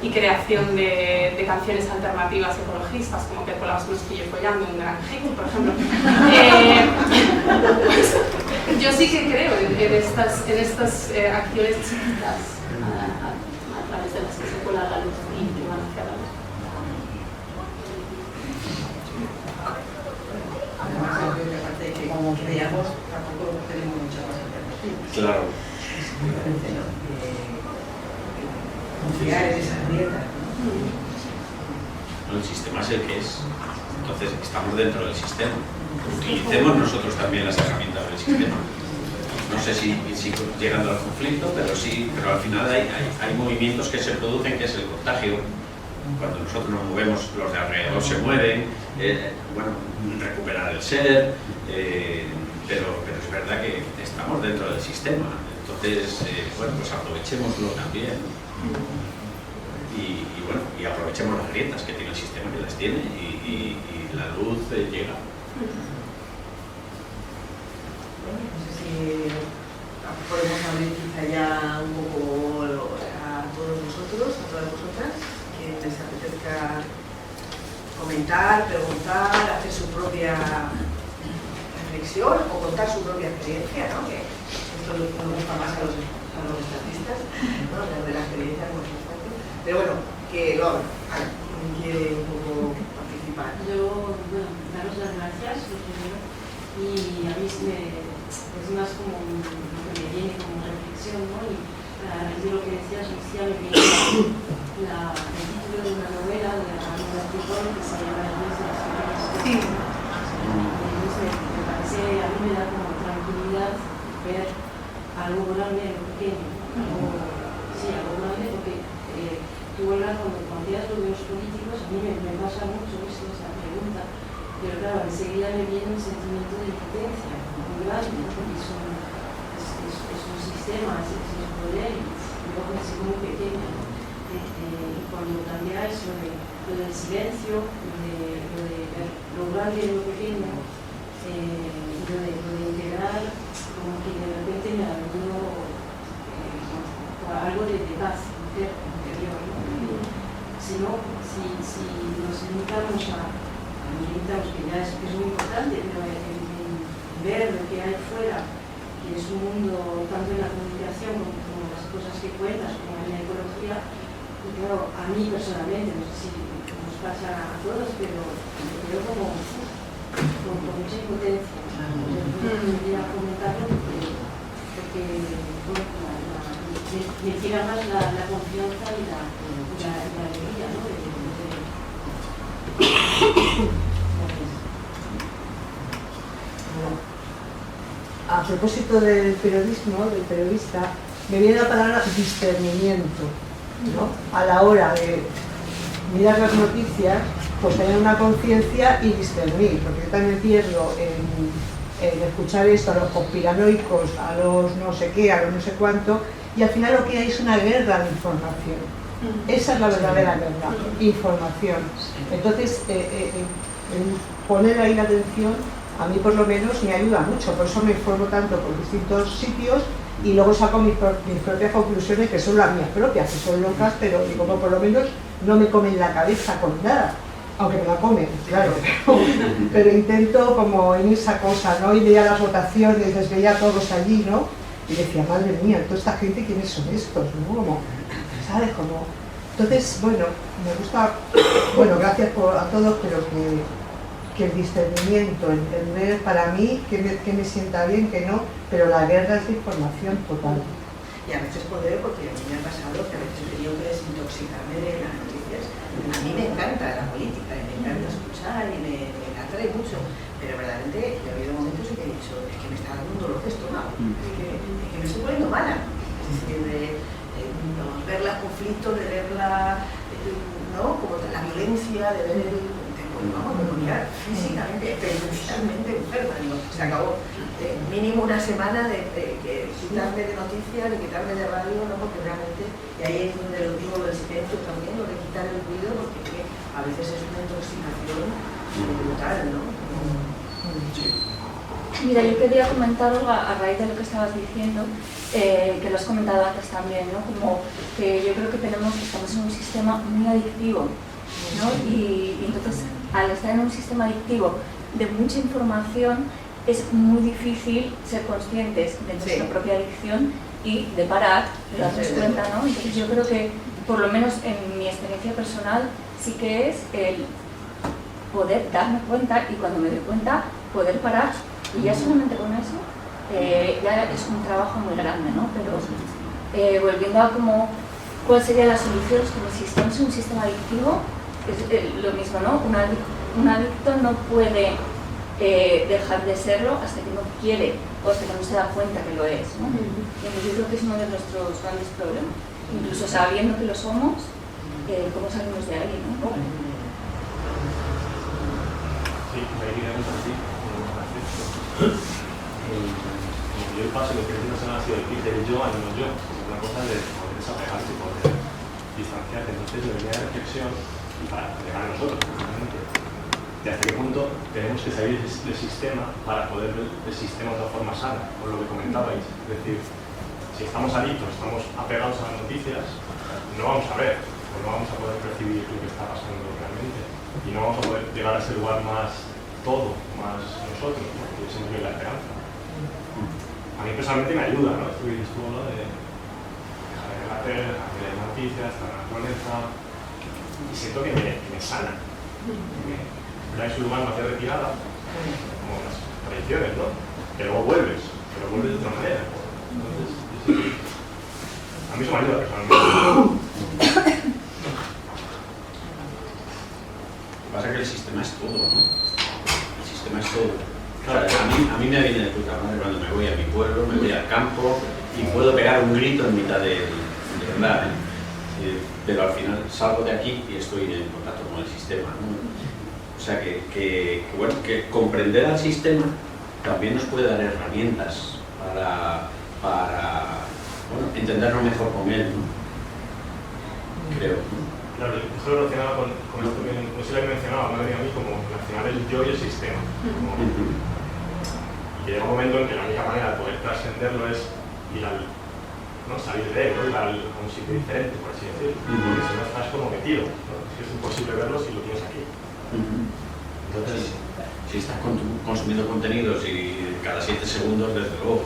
y creación de canciones alternativas ecologistas, como que con las que yo follando un gran hit, por ejemplo. Yo sí que creo en estas acciones chiquitas a través de las que se cuela la luz y que van hacia la luz. Además, yo creo que aparte de que como creamos, tampoco tenemos muchas más alternativas. Claro. Es muy diferente, ¿no? Confiar en esas grietas, El sistema es el que es. Entonces, estamos dentro del sistema. Utilicemos nosotros también las herramientas del sistema. No sé si llegando al conflicto, pero al final hay movimientos que se producen, que es el contagio. Cuando nosotros nos movemos, los de alrededor se mueven, bueno, recuperar el ser, pero es verdad que estamos dentro del sistema. Entonces, bueno, pues aprovechémoslo también. Y bueno, y aprovechemos las grietas que tiene el sistema, que las tiene, y la luz llega. No sé si podemos abrir quizá ya un poco a todos vosotros, a todas vosotras, que les apetezca comentar, preguntar, hacer su propia reflexión o contar su propia experiencia, ¿no? Que esto es lo que nos gusta más a los artistas, ¿no? De la experiencia como artista. Pero bueno, que lo quiere un poco participar. Yo, bueno, daros las gracias, lo primero, y a mí es más como lo que me viene como reflexión, ¿no? Y a raíz de lo que decías, Lucía, me viene el título de una novela de Ana Tricón que se llama El Dios de las Flores. No sé, me parece, a mí me da como tranquilidad ver algo grande en lo pequeño, algo grande, porque tú, Olga, cuando hacías lo de los políticos, a mí me pasa mucho esto, esa pregunta, pero claro, enseguida me viene un sentimiento de impotencia muy grande, ¿no? Porque es un sistema, es un poder, y yo me siento muy pequeña, ¿no? Y cuando cambia eso de lo del silencio, lo de ver lo grande y lo pequeño, lo de integrar, como que de repente me ha venido algo de paz interior, ¿no? Si nos limitamos que ya es muy importante, pero en ver lo que hay fuera, que es un mundo tanto en la comunicación como en las cosas que cuentas, como en la ecología, claro, a mí personalmente, no sé si nos pasa a todos, pero me quedo como con mucha impotencia. No quería comentarlo porque bueno, me tira más la confianza y la alegría, ¿no? A propósito del periodismo, del periodista, me viene la palabra discernimiento, ¿no? A la hora de mirar las noticias, pues tener una conciencia y discernir, porque yo también pierdo en escuchar esto a los conspiranoicos, a los no sé qué, a los no sé cuánto, y al final lo que hay es una guerra de información. Esa es la verdadera guerra, información. Entonces, poner ahí la atención, a mí por lo menos me ayuda mucho, por eso me informo tanto por distintos sitios y luego saco mis propias conclusiones, que son las mías propias, que son locas, pero digo, por lo menos no me comen la cabeza con nada, aunque me la comen, claro, pero intento como en esa cosa, ¿no? Y veía las votaciones, les veía a todos allí, ¿no? Y decía, madre mía, toda esta gente, ¿quiénes son estos? ¿No? Como, ¿sabes? Como... Entonces, bueno, me gusta, bueno, gracias a todos, pero que el discernimiento, entender para mí que me sienta bien, que no, pero la guerra es de información total. Y a veces poder, porque a mí me ha pasado que a veces he tenido que desintoxicarme de las noticias. A mí me encanta la política, y me encanta escuchar y me atrae mucho, pero verdaderamente he habido momentos en que he dicho, es que me está dando un dolor de estómago, es que me estoy poniendo mala. Es decir, ver los conflictos, de ver ¿no? Como la violencia, de ver vamos, me ponía físicamente, mentalmente enferma. Digo, se acabó. Mínimo una semana de quitarme de noticias, de quitarme de radio, ¿no? Porque realmente, y ahí es donde lo digo, lo del silencio también, lo de quitar el ruido, porque es que a veces es una intoxicación brutal, ¿no? Sí. Mira, yo quería comentar algo a raíz de lo que estabas diciendo, que lo has comentado antes también, ¿no? Como que yo creo que estamos en un sistema muy adictivo, ¿no? Y entonces, al estar en un sistema adictivo de mucha información, es muy difícil ser conscientes de nuestra propia adicción y de parar, de darnos cuenta, ¿no? Entonces yo creo que, por lo menos en mi experiencia personal, sí que es el poder darme cuenta y cuando me doy cuenta, poder parar. Y ya solamente con eso, ya es un trabajo muy grande, ¿no? Pero volviendo a como, ¿cuál sería la solución? Como si estamos en un sistema adictivo, es lo mismo, ¿no? Un adicto no puede dejar de serlo hasta que no quiere o hasta que no se da cuenta que lo es, ¿no? Entonces yo creo que es uno de nuestros grandes problemas. Incluso sabiendo que lo somos, ¿cómo salimos de ahí, no? Sí, me diríamos así. El paso, lo que no ha sido el kit del yo al no yo, es una cosa de poder desapegarse y poder distanciarte. Entonces, debería de reflexión y para llegar a nosotros, precisamente, de hasta qué punto tenemos que salir del sistema para poder ver el sistema de otra forma sana, por lo que comentabais. Es decir, si estamos adictos, estamos apegados a las noticias, no vamos a ver, o no vamos a poder percibir lo que está pasando realmente, y no vamos a poder llegar a ese lugar más todo, más nosotros, ¿no? Que es la esperanza. A mí personalmente me ayuda, ¿no? Esto que dices tú, ¿no? De dejar de la tele, dejar de leer noticias, estar en la naturaleza, y siento que me sana. Me da un lugar más de retirada, como las tradiciones, ¿no? Que luego vuelves, pero vuelves de otra manera. Entonces, a mí eso me ayuda personalmente. Lo que pasa es que el sistema es todo, ¿no? El sistema es todo. O sea, a mí me viene de puta madre cuando me voy a mi pueblo, me voy al campo y puedo pegar un grito en mitad de verdad, pero al final salgo de aquí y estoy en contacto con el sistema, ¿no? O sea bueno, que comprender al sistema también nos puede dar herramientas para bueno, entendernos mejor con él, ¿no? Creo. Claro, yo lo relacionaba con esto que no sé lo que mencionaba, me venía a mí como relacionar el yo y el sistema. Y llega un momento en que la única manera de poder trascenderlo es ir ¿no? Salir de él, ¿no? Ir a un sitio diferente, por así decirlo. Porque si no estás como metido, ¿no? Es imposible verlo si lo tienes aquí. Entonces, si estás consumiendo contenidos y cada 7 segundos, desde luego.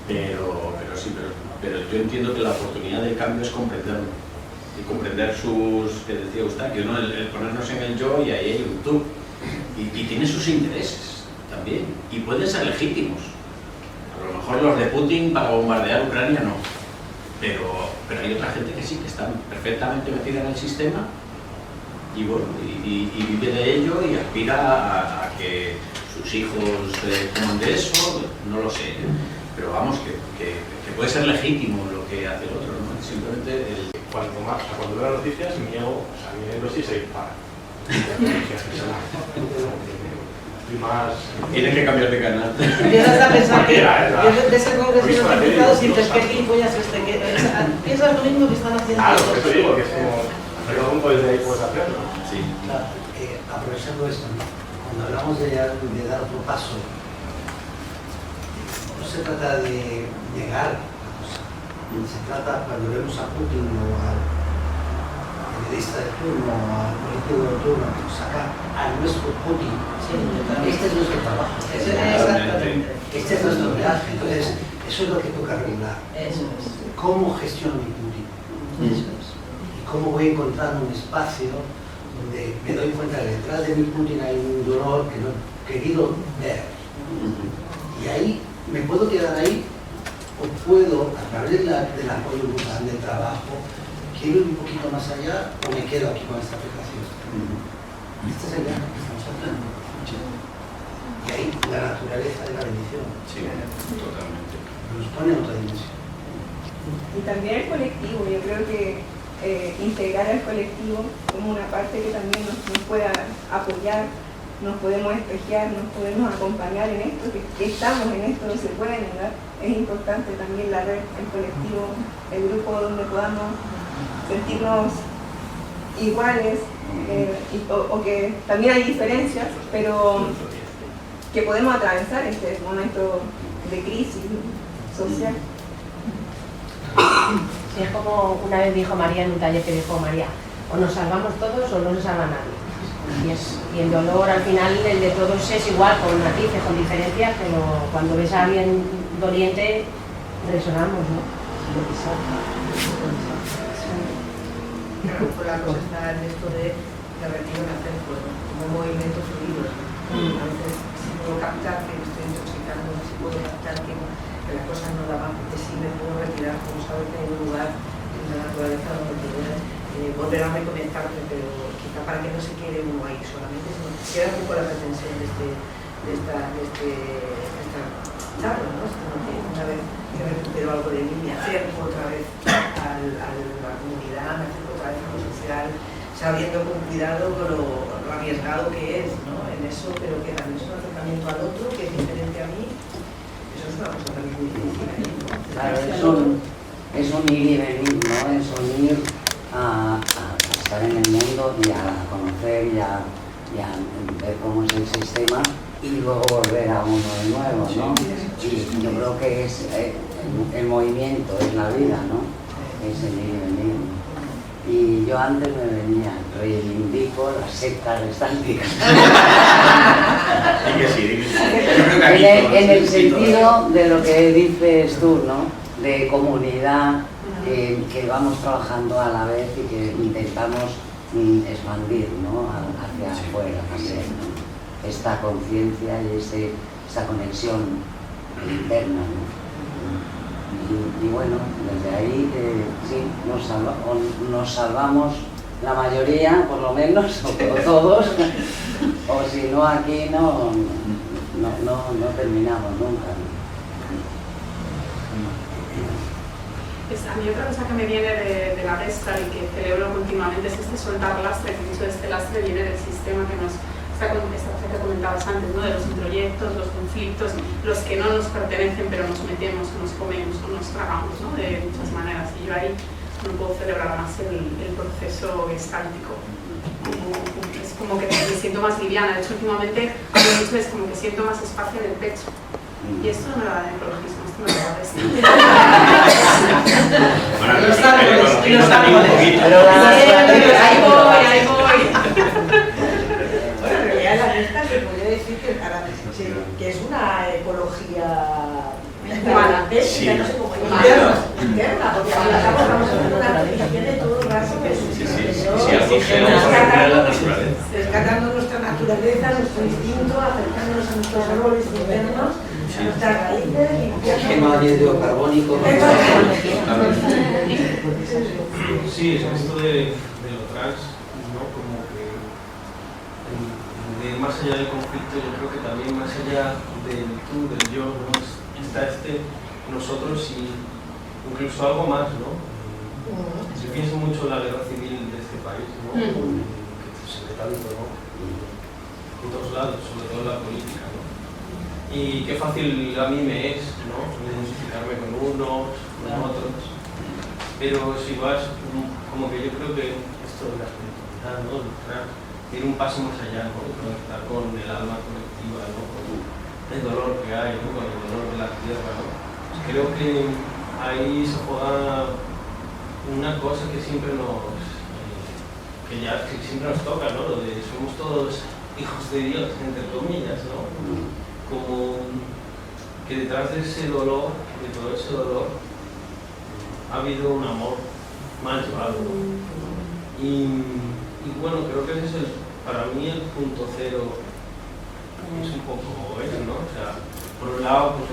Pero yo entiendo que la oportunidad de cambio es comprenderlo. y comprender sus, que decía Eustaquio, ¿no? El ponernos en el yo, y ahí hay un tú. Y tiene sus intereses también, y pueden ser legítimos. A lo mejor los de Putin para bombardear Ucrania no, pero hay otra gente que sí, que está perfectamente metida en el sistema y bueno, y vive de ello y aspira a que sus hijos coman de eso, no lo sé, pero vamos, que puede ser legítimo lo que hace el otro, ¿no? Simplemente Cuando veo las noticias me niego, o sea, mi neurosis se dispara. Y más... Tienes que cambiar de canal. Empiezas a pensar que de ese congreso de los Visual, diputados dices que gilipollas piensas lo mismo que están haciendo Claro, ellos. por eso digo que es como... Pero un punto desde ahí puedes hacerlo. Sí. Claro, aprovechando esto, ¿no? Cuando hablamos de dar otro paso, no se trata de negar la cosa. Se trata, cuando vemos a Putin o al periodista de turno o al político de turno que nos saca a nuestro Putin, este es nuestro trabajo. Este es nuestro viaje. Entonces, eso es lo que toca arreglar. ¿Cómo gestiono mi Putin? Y cómo voy encontrando un espacio donde me doy cuenta que detrás de mi Putin hay un dolor que no he querido ver. Y ahí, ¿me puedo quedar ahí? ¿O puedo, a través del apoyo grupal, del trabajo, quiero ir un poquito más allá o me quedo aquí con esta aplicación? Este es el viaje que estamos haciendo. Y ahí la naturaleza de la bendición. Sí, totalmente. Nos pone en otra dimensión. Y también el colectivo, yo creo que integrar al colectivo como una parte que también nos pueda apoyar, nos podemos espejear, nos podemos acompañar en esto, que estamos en esto, no se puede negar. Es importante también la red, el colectivo, el grupo donde podamos sentirnos iguales, o que también hay diferencias, pero que podemos atravesar este momento de crisis social. Sí, es como una vez dijo María en un taller que dijo María, o nos salvamos todos o no se salva nadie. Y el dolor al final, el de todos es igual, con matices, con diferencias, pero cuando ves a alguien doliente, resonamos, ¿no? Claro, pues la cosa está en esto de retiro en hacer como movimientos unidos. A veces si puedo captar que me estoy intoxicando, si puedo captar que la cosa no da más, porque sí me puedo retirar, como sabes, de un lugar en la naturaleza donde poder volver a reconectarme, pero quizá para que no se quede uno ahí solamente, sino que quede un poco la pretensión de esta charla, ¿no? Sino que una vez que recupero algo de mí, me acerco otra vez a la comunidad, me acerco otra vez a lo social, sabiendo con cuidado lo arriesgado que es, ¿no? En eso, pero que también es un acercamiento al otro, que es diferente a mí. Eso es una cosa también muy difícil, ¿no? Claro, es un ir y venir, ¿no? Es un ir a estar en el mundo y a conocer y a ver cómo es el sistema y luego volver a uno de nuevo, ¿no? Y yo creo que es el movimiento, es la vida, ¿no? Es el ir y venir. Y yo antes me venía, reivindico las sectas estánticas. En el sentido de lo que dices tú, ¿no? De comunidad, que vamos trabajando a la vez y que intentamos expandir, ¿no? Hacia afuera también, ¿no? Esta conciencia y esta conexión interna, ¿no? Y bueno, desde ahí sí, nos salvamos la mayoría, por lo menos, o todos, o si no aquí no terminamos nunca, ¿no? A mí otra cosa que me viene de la Gestalt y que celebro continuamente es este soltar lastre, que mucho de este lastre viene del sistema que nos... Esta cosa que comentabas antes, ¿no? De los introyectos, los conflictos, los que no nos pertenecen pero nos metemos, nos comemos o nos tragamos, ¿no? De muchas maneras. Y yo ahí no puedo celebrar más el proceso gestáltico. Es como que me siento más liviana. De hecho, últimamente hablo mucho, es como que siento más espacio en el pecho. Y esto no era de ecologismo, esto no era de esto. Bueno, los árboles, los árboles. Ahí voy. Bueno, en realidad la Gestalt se podría decir que es una ecología humana, sí. no sé cómo interna, porque vamos a hacer una aplicación de todo el rato que rescatando nuestra naturaleza, nuestro instinto, acercándonos a nuestros árboles internos, a nuestras raíces, Quema de dióxido carbónico. Sí, esto de lo trans, ¿no? Como que de más allá del conflicto, yo creo que también más allá del tú, del yo, ¿no? Está nosotros y incluso algo más, ¿no? Yo pienso mucho en la guerra civil de este país, ¿no? Que se ve tanto, ¿no? En todos lados, sobre todo en la política, ¿no? Y qué fácil a mí me es, ¿no? Identificarme con unos, con otros. Pero si vas, como que yo creo que esto de la espiritualidad, ¿no? Ir un paso más allá, ¿no? Conectar con el alma colectiva, ¿no? Con el dolor que hay, ¿no? Con el dolor de la tierra, ¿no? Pues creo que ahí se juega una cosa que siempre siempre nos toca, ¿no? Lo de somos todos hijos de Dios, entre comillas, ¿no? Como que detrás de ese dolor, de todo ese dolor, ha habido un amor mal llevado, ¿no? Y bueno, creo que ese es para mí el punto cero, es un poco eso, ¿no? O sea, por un lado, pues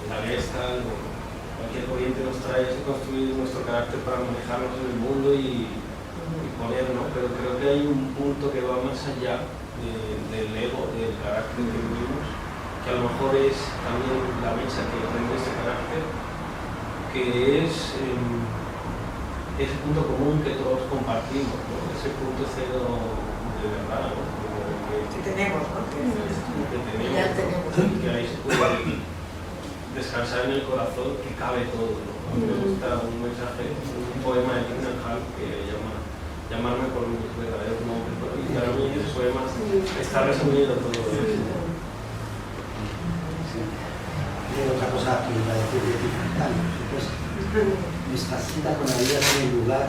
la Gestalt, cualquier corriente nos trae a construir nuestro carácter para manejarnos en el mundo y poner, ¿no? Pero creo que hay un punto que va más allá del ego, del carácter que vivimos, que a lo mejor es también la mecha que prende ese carácter, que es ese punto común que todos compartimos, ¿no? Ese punto cero de verdad, ¿no? que tenemos, ¿no? Que ahí se puede descansar en el corazón, que cabe todo, ¿no? A mí me gusta un mensaje, un poema de Tina Hall que llamarme por mis verdaderos nombres, ¿no? Y para mí ese poema está resumido todo eso. Hay otra cosa que iba a decir de dificultad, por supuesto. Nuestra cita con la vida tiene lugar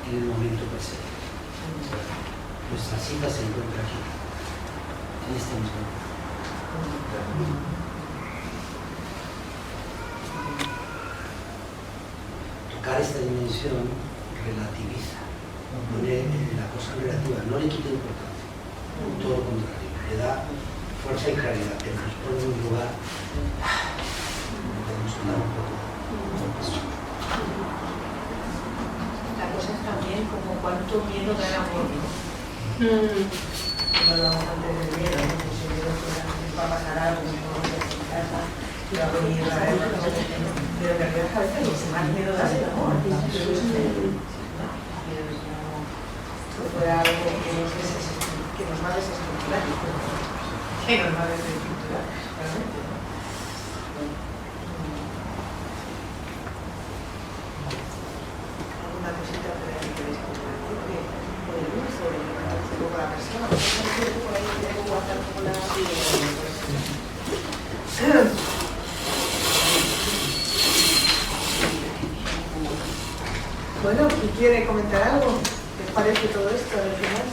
en el momento presente. Nuestra cita se encuentra aquí, en este mismo momento. Tocar esta dimensión relativiza, pone la cosa relativa, no le quita importancia, todo lo contrario, le da fuerza y claridad, pero nos pone en un lugar donde podemos hablar un poco. La cosa es también como cuánto miedo da el amor, ¿no? Hablábamos antes del miedo, ¿no? Pues el miedo que va a pasar algo, no vamos a en casa, y va a venir la guerra, pero en realidad a veces lo que más miedo da es el amor. Pero eso fuera algo que nos va a desestructurar. Que nos va a desestructurar, realmente. Alguna cosita por ahí que queréis compartir, por el uso, un poco la persona, por ahí tengo que guardar un poco la... Bueno, ¿quién quiere comentar algo? ¿Qué os parece todo esto al final?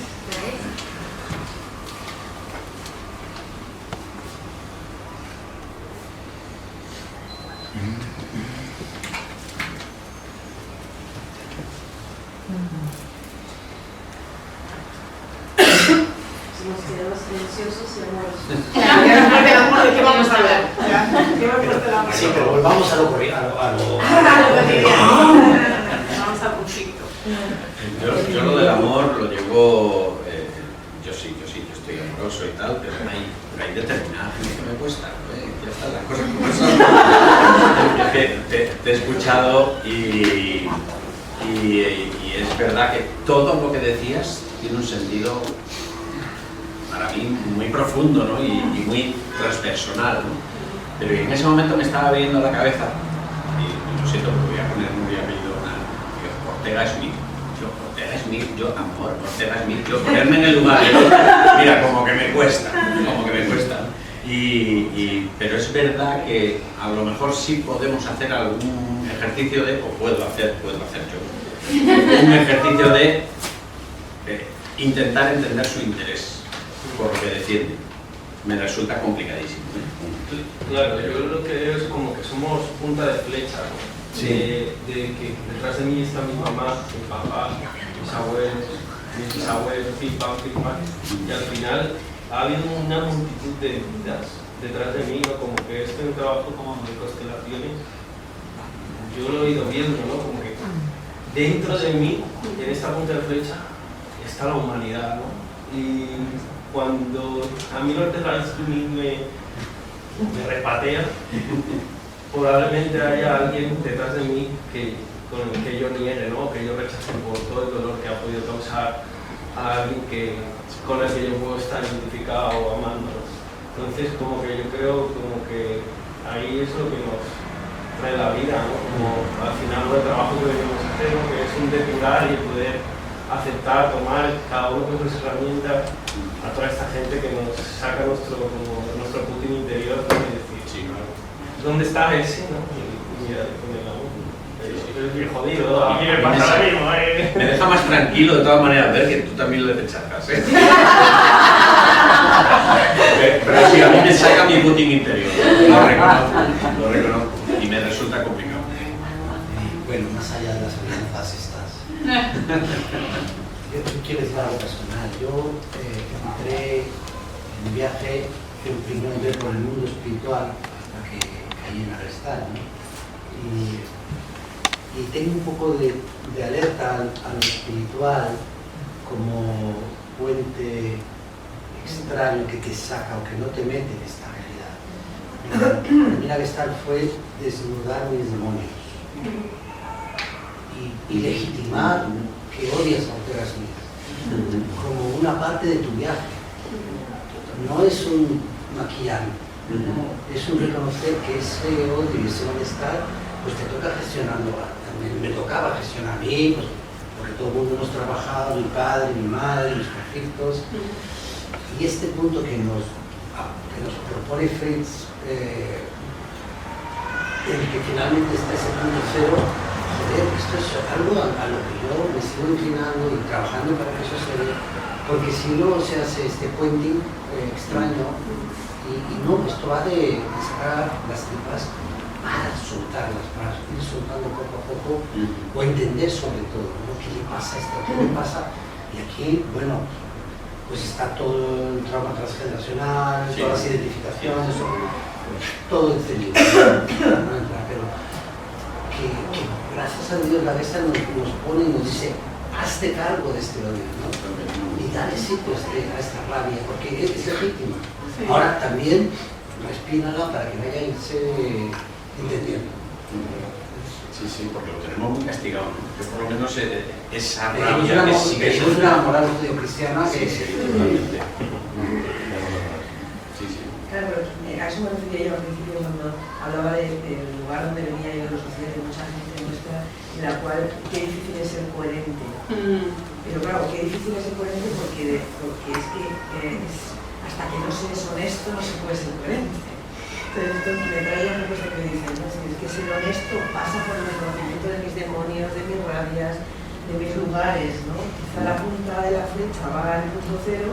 Nos quedamos silenciosos y amorosos. ¿De qué vamos a hablar? Sí, pero volvamos a lo cotidiano. Vamos al conflicto. Yo lo del amor lo llevo, yo sí, yo estoy amoroso y tal, pero hay determinada gente que me cuesta, ¿no? Ya están las cosas como son. Te he escuchado y es verdad que todo lo que decías tiene un sentido para mí muy profundo, ¿no? y muy transpersonal, ¿no? Pero en ese momento me estaba viendo la cabeza, y lo siento porque voy a poner un apellido, Ortega Smith. Yo amor, Ortega Smith, yo ponerme en el lugar, mira, como que me cuesta. Pero es verdad que a lo mejor sí podemos hacer algún ejercicio o puedo hacer yo, un ejercicio de intentar entender su interés por lo que defiende. Me resulta complicadísimo, ¿eh? Claro, yo lo que veo es como que somos punta de flecha, ¿no? Sí. De que detrás de mí está mi mamá, mi papá, mis bisabuelos, pim pam, y al final ha habido una multitud de vidas detrás de mí, ¿no? Como que este es un trabajo como de constelaciones, yo lo he ido viendo, ¿no? Como que dentro de mí, en esta punta de flecha, está la humanidad, ¿no? Y cuando a mí los terroristas me repatean, probablemente haya alguien detrás de mí con el que yo niegue, ¿no? Que yo rechace por todo el dolor que ha podido causar a alguien con el que yo puedo estar identificado o amando. Entonces, como que yo creo como que ahí es lo que nos trae la vida, ¿no? Como al final el trabajo que venimos a hacer, ¿no? Que es un depurar y poder aceptar, tomar cada uno con sus herramientas a toda esta gente que nos saca nuestro Putin interior, ¿no? Y decir, sí, claro, ¿dónde está ese? ¿No? Y mira, con el amor. Es bien jodido, a mí me pasa lo mismo, Me deja más tranquilo de todas maneras ver que tú también le rechazas, ¿eh? Pero sí, a mí me saca mi Putin interior, lo reconozco, y me resulta complicado. Bueno, más allá de las amenazas estas, yo quiero decir algo personal. Yo entré en un viaje, fui primero ver por el mundo espiritual, hasta que caí en la Gestal, ¿no? Y tengo un poco de alerta a lo espiritual como puente extraño que te saca o que no te mete en esta realidad. Mira, Gestal fue desnudar mis demonios y legitimar que odias a Ortega Smith como una parte de tu viaje. No es un maquillaje, es un reconocer que ese odio y ese malestar pues te toca gestionarlo. Me tocaba gestionar a mí, pues, porque todo el mundo hemos trabajado, mi padre, mi madre, mis conflictos. Y este punto que nos propone Fritz, en el que finalmente está ese punto cero, joder, esto es algo a lo que yo me sigo inclinando y trabajando para que eso se dé, porque si no se hace este puenting extraño, y no, esto va de sacar las tripas para soltarlas, para ir soltando poco a poco, o entender sobre todo, ¿no? ¿Qué le pasa a esto? ¿Qué le pasa? Y aquí, bueno, pues está todo el trauma transgeneracional, sí, todas las identificaciones, todo el cerebro, pero que gracias a Dios la bestia nos pone y nos dice, hazte cargo de este odio, ¿no? Y dale sitio a esta rabia, porque es legítima. Sí. Ahora también respírala para que vaya a irse entendiendo. Sí, sí, porque lo tenemos muy castigado, ¿no? Yo por lo menos esa rabia que sigue... Es una moral judío-cristiana que... Sí, totalmente. Sí, sí. Claro, pero a eso me refería yo al principio cuando hablaba del lugar donde venía yo, de los sociales, de mucha gente nuestra, en la cual qué difícil es ser coherente. Pero claro, qué difícil es ser coherente porque es que hasta que no se es honesto no se puede ser coherente. Entonces esto me trae una cosa que me dice, ¿no? Es que ser honesto pasa por el reconocimiento de mis demonios, de mis rabias, de mis lugares, ¿no? Quizá la punta de la flecha va al punto cero,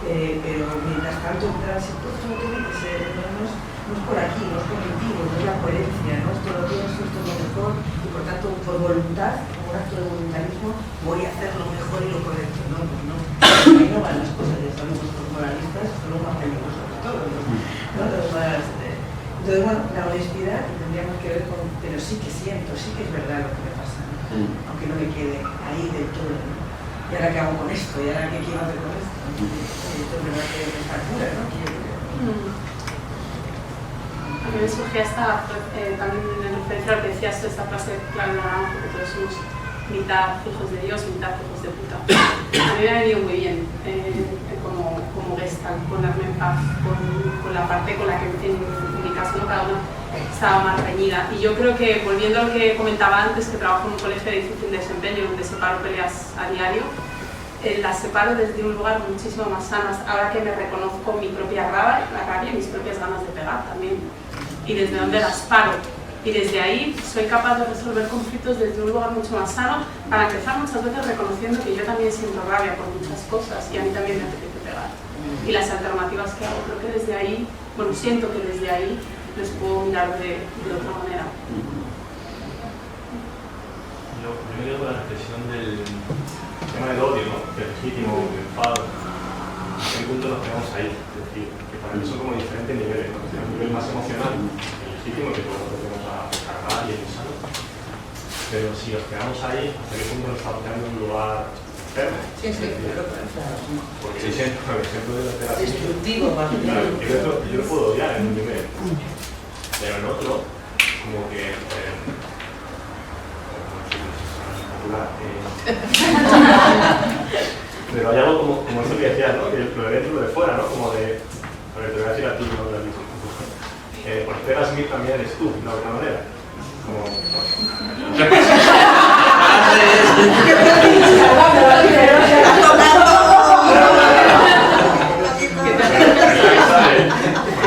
pero mientras tanto el tránsito esto no tiene que ser, no es por aquí, no es cognitivo, no es la coherencia, ¿no? Esto lo pienso, esto es lo mejor, y por tanto por voluntad, como un acto de voluntarismo, voy a hacer lo mejor y lo correcto, ¿no? Pues no, ahí no van las cosas, ya sabemos que los moralistas son los más peligrosos de todos, ¿no? Los más... Entonces, bueno, la honestidad tendríamos que ver con, pero sí que siento, sí que es verdad lo que me pasa, ¿no? Aunque no me quede ahí del todo, ¿no? ¿Y ahora qué hago con esto? ¿Y ahora qué quiero hacer con esto? Esto es verdad que me factura, ¿no? A mí me surgía también en referencia a lo que decías, esta frase clave naranja, que todos somos mitad hijos de Dios, mitad hijos de puta. A mí me ha venido muy bien como Gestalt, ponerme en paz con la parte con la que en mi caso no cada uno estaba más reñida. Y yo creo que, volviendo a lo que comentaba antes, que trabajo en un colegio de difícil desempeño donde separo peleas a diario, las separo desde un lugar muchísimo más sano, ahora que me reconozco mi propia rabia y mis propias ganas de pegar también, y desde donde las paro. Y desde ahí soy capaz de resolver conflictos desde un lugar mucho más sano, para empezar muchas veces reconociendo que yo también siento rabia por muchas cosas y a mí también me apetece pegar. Y las alternativas que hago, creo que desde ahí, bueno, siento que desde ahí les puedo mirar de otra manera. Yo me quedo con la reflexión del... tema del odio, ¿no? Que es legítimo, el enfado, ¿a qué punto nos quedamos ahí? Es decir, que para mí son como diferentes niveles, ¿no? Un nivel más emocional, el legítimo, que todos lo tenemos a cargar y el insano. Pero si nos quedamos ahí, ¿hasta qué punto nos está poniendo en un lugar enfermo? Sí, claro. Porque el ejemplo de la terapia... Destructivo, más bien. Claro, yo lo puedo odiar en un nivel, pero en otro, como que... pero hay algo como eso que decías, ¿no? Que lo de dentro y lo de fuera, ¿no? Como de... A ver, te voy a decir a ti, no te lo has dicho. Ortega Smith también eres tú, de alguna manera. Como... Porque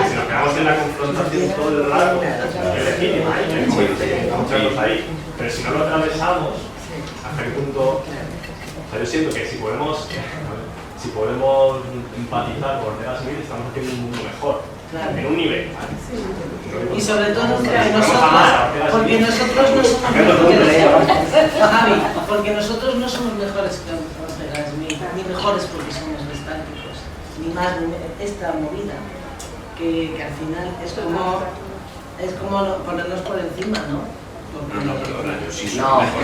si nos quedamos en la confrontación todo el rato, que es legítima, estamos ahí, pero si no lo atravesamos, ¿hasta qué punto? O sea, yo siento que si podemos empatizar con Ortega Smith, estamos haciendo un mundo mejor, en un nivel, ¿vale? Y sobre todo porque nosotros no somos mejores. Javi, porque nosotros no somos mejores que Ortega Smith, ni mejores porque somos nostálgicos, ni más esta movida, que al final es como ponernos por encima, ¿no? No, perdona, yo sí soy No. mejor.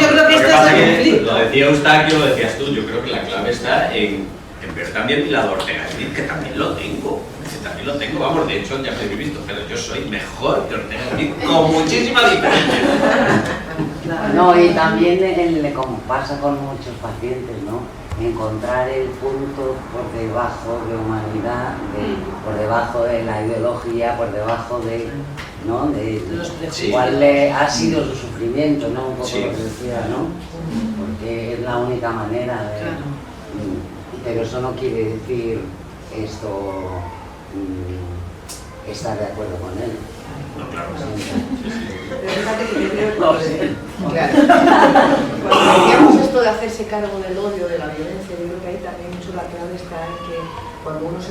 Yo creo que Lo que este es pasa el que conflicto. lo decía Eustaquio, lo decías tú, yo creo que la clave está en ver también mi lado Ortega Smith, que también lo tengo. Vamos, de hecho ya me he visto, pero yo soy mejor que Ortega Smith con muchísima diferencia. No, y también como pasa con muchos pacientes, ¿no? Encontrar el punto por debajo de humanidad, por debajo de la ideología, por debajo de, ¿no? De cuál ha sido su sufrimiento, ¿no? Un poco lo que decía, ¿no? Porque es la única manera de... Pero eso no quiere decir esto, estar de acuerdo con él. No, claro. Pero fíjate que yo creo que... Claro. Cuando decíamos esto de hacerse cargo del odio, de la violencia, yo creo que ahí también mucho la clave está en que cuando uno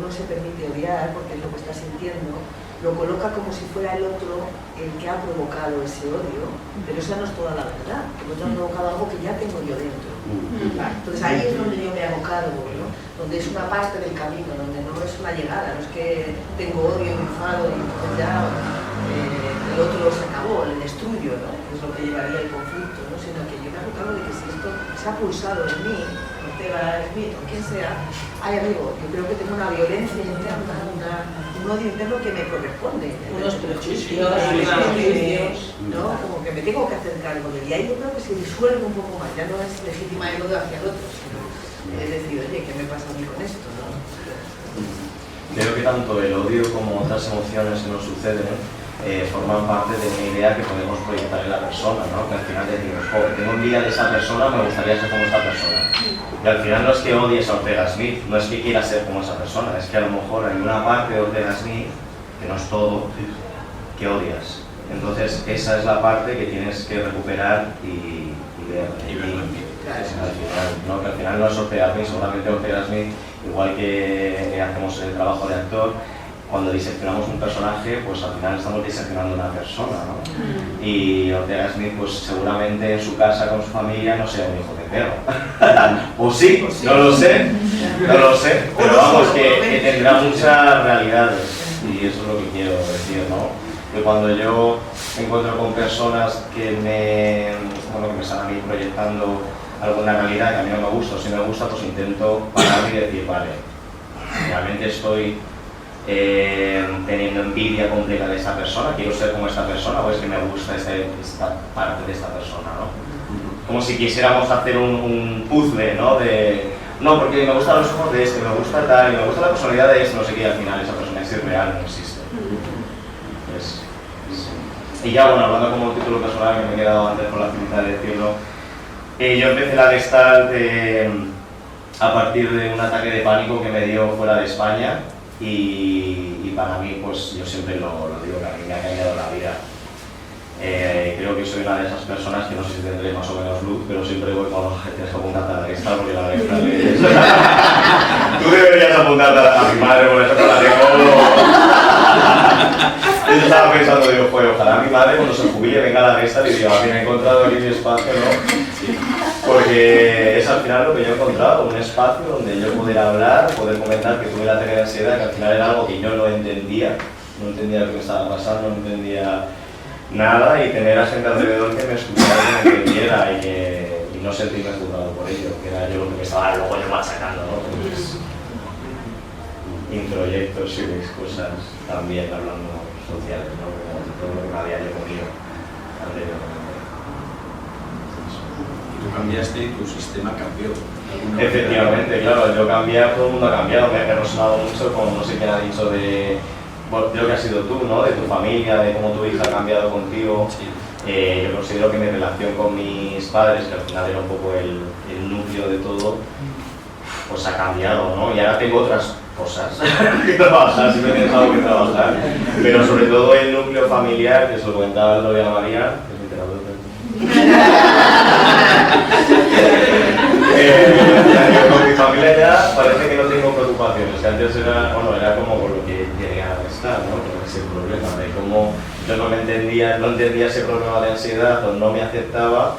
se permite odiar, porque es lo que está sintiendo, lo coloca como si fuera el otro el que ha provocado ese odio, pero esa no es toda la verdad, que el otro ha provocado algo que ya tengo yo dentro. Entonces ahí es donde yo me hago cargo, ¿no? Donde es una parte del camino, donde no es una llegada, no es que tengo odio, me enfado y entonces ya el otro se acabó, le destruyo, ¿no? Es lo que llevaría el conflicto, ¿no? Sino que yo me hago cargo de que si esto se ha pulsado en mí, Ortega Smith o quien sea, ay amigo, yo creo que tengo una violencia interna, un odio interno que me corresponde. Unos prejuicios, ¿no? Como que me tengo que hacer cargo de él. Y ahí yo creo que se disuelve un poco más, ya no es legítima el odio hacia el otro, sino es decir, oye, ¿qué me pasa a mí con esto? ¿no? Creo que tanto el odio como otras emociones que nos suceden forman parte de una idea que podemos proyectar en la persona, ¿no? Que al final decimos, joder, tengo envidia de esa persona, me gustaría ser como esta persona. Y al final no es que odies a Ortega Smith, no es que quieras ser como esa persona, es que a lo mejor hay una parte de Ortega Smith, que no es todo, que odias. Entonces esa es la parte que tienes que recuperar y ver. Que al final no es Ortega Smith, seguramente Ortega Smith, igual que hacemos el trabajo de actor, cuando diseccionamos un personaje, pues al final estamos diseccionando una persona, ¿no? Y Ortega Smith, pues seguramente en su casa con su familia no sea un hijo de perro. O sí, no lo sé, pero vamos, que tendrá muchas realidades. Y eso es lo que quiero decir, ¿no? Que cuando yo encuentro con personas que me están a mí proyectando alguna realidad que a mí no me gusta, o si me gusta, pues intento parar y decir, vale, realmente estoy teniendo envidia completa de esta persona, quiero ser como esta persona, o es que me gusta esta parte de esta persona, ¿no? Como si quisiéramos hacer un puzzle, ¿no? No, porque me gustan los ojos de este, me gusta tal, y me gusta la personalidad de este, no sé qué, y al final esa persona es irreal, no existe. Y ya, bueno, hablando como título personal, que me he quedado antes con la finta de decirlo, yo empecé la Gestalt a partir de un ataque de pánico que me dio fuera de España y para mí, pues yo siempre lo digo, que a mí me ha cambiado la vida. Creo que soy una de esas personas que no sé si tendré más o menos luz, pero siempre voy con gente que apuntar a la Gestalt porque la Gestalt es... Tú deberías apuntarte a mi madre, por eso no la tengo... Yo estaba pensando, digo, pues ojalá mi madre cuando se jubile venga a la Gestalt y diga, he encontrado aquí mi espacio, ¿no? Porque es al final lo que yo he encontrado, un espacio donde yo poder hablar, poder comentar que tuve la ataque de ansiedad, que al final era algo que yo no entendía lo que me estaba pasando, no entendía nada, y tener a gente alrededor que me escuchara, que me entendiera y no sentirme juzgado por ello, que era yo lo que me estaba luego yo machacando, ¿no? Entonces, introyectos y mis cosas también hablando sociales, ¿no? Como todo lo que me había yo comido anteriormente. Y tú cambiaste y tu sistema cambió. Efectivamente, claro, yo cambié, todo el mundo ha cambiado, me ha resonado mucho con no sé quién ha dicho de, bueno, creo que has sido tú, ¿no? De tu familia, de cómo tu hija ha cambiado contigo. Sí. Yo considero que mi relación con mis padres, que al final era un poco el núcleo de todo, pues ha cambiado, ¿no? Y ahora tengo otras cosas que trabajar, siempre he pensado que trabajar, pero sobre todo el núcleo familiar, que se lo comentaba el otro día a María, que es mi terapeuta. Con mi familia ya parece que no tengo preocupaciones, que antes era, bueno, era como por lo que quería estar, ¿no? Con ese problema de cómo yo no entendía ese problema de ansiedad o no me aceptaba,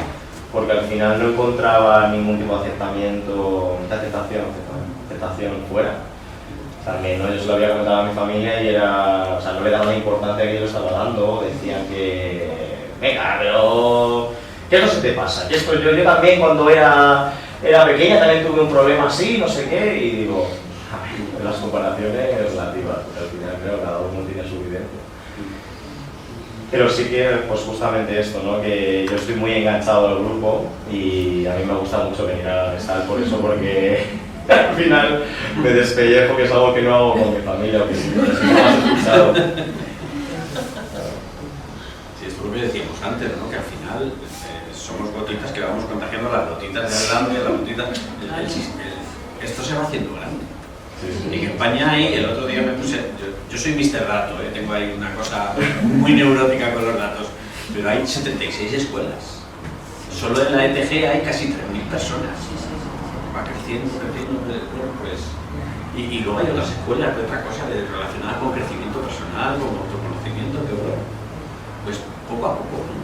porque al final no encontraba ningún tipo de aceptación fuera. También, ¿no? Yo se lo había comentado a mi familia y era, o sea, no le daban la importancia que yo estaba dando, decían que, venga, pero ¿qué no se te pasa? Que esto, yo también cuando era pequeña también tuve un problema así, no sé qué, y digo, a ver, las comparaciones relativas, porque al final creo que cada uno tiene su vivencia. Pero sí que, pues justamente esto, ¿no? Que yo estoy muy enganchado al grupo y a mí me gusta mucho venir a estar por eso, porque al final me despellejo, que es algo que no hago con mi familia, o que si no me has escuchado. Sí, es lo que decíamos antes, ¿no? Que al final somos gotitas que vamos contagiando las gotitas de al lado y las gotitas. Esto se va haciendo grande. En España hay, el otro día me puse, yo soy Mr. Dato, tengo ahí una cosa muy neurótica con los datos, pero hay 76 escuelas. Solo en la ETG hay casi 3.000 personas. Va creciendo, pues. Y luego hay otras escuelas de otra cosa relacionada con crecimiento personal, con autoconocimiento, que bueno, pues poco a poco, ¿no?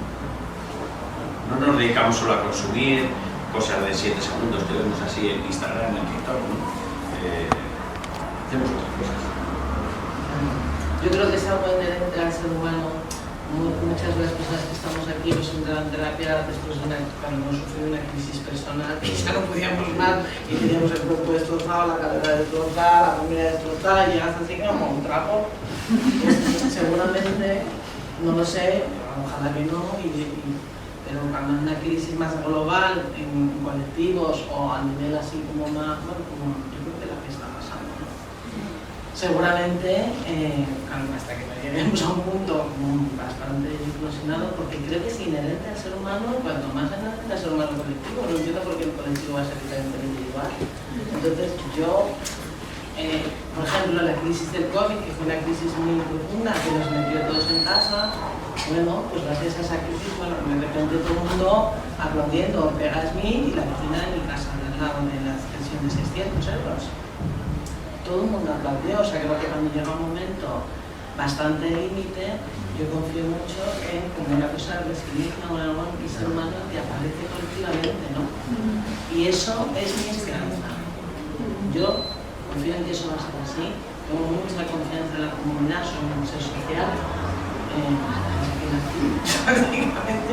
No nos dedicamos solo a consumir cosas de 7 segundos que vemos así en Instagram, en TikTok, ¿no? Hacemos otras cosas. Yo creo que es algo inherente al ser humano. Muchas de las personas que estamos aquí nos entraron en terapia después de cuando hemos sufrido una crisis personal, que ya no podíamos más y teníamos el cuerpo destrozado, la cadera destrozada, la familia destrozada, y llegas así como un trapo. Seguramente, no lo sé, ojalá que no, pero cuando hay una crisis más global en colectivos o a nivel así como más, bueno, como yo creo que la que está pasando, ¿no? Seguramente, hasta que lleguemos a un mundo bastante implosionado, porque creo que es inherente al ser humano, cuanto más inherente al ser humano colectivo, no entiendo por qué el colectivo va a ser diferente del individual. Entonces yo, por ejemplo, la crisis del COVID, que fue una crisis muy profunda, que nos metió todos en casa, bueno, pues gracias a esa crisis, bueno, de repente todo el mundo aplaudiendo Ortega Smith y la vecina de mi casa al lado de la pensión de 600 euros. Todo el mundo aplaudió, o sea, creo que cuando llega un momento bastante límite, yo confío mucho en como una cosa de resiliencia o algo en el ser humano que aparece colectivamente, ¿no? Y eso es mi esperanza. Yo confío en que eso va a ser así, tengo mucha confianza en la comunidad, soy un ser social, básicamente,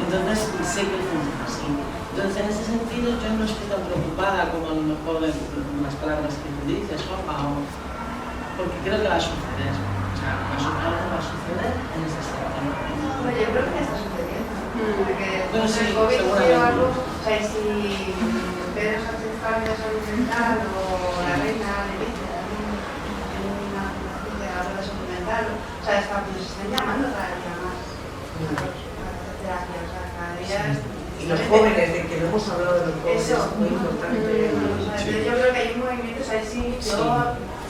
entonces sé que funciona así. Entonces, en ese sentido, yo no estoy tan preocupada como a lo mejor en las palabras que tú dices, porque creo que va a suceder. O sea, va a suceder en ese sentido. Bueno, yo creo que ya está sucediendo. Porque bueno, sí, el COVID seguramente. algo, o sea, si Pedro Sánchez cambia salud mental o la reina le dice en una fundación de habla de salud mental, o sea, nos están llamando cada día más a terapia, o sea, cada día y los jóvenes, de que no hemos hablado de los jóvenes, eso, es muy importante. Entonces yo creo que hay un movimiento, o sea, sí, yo,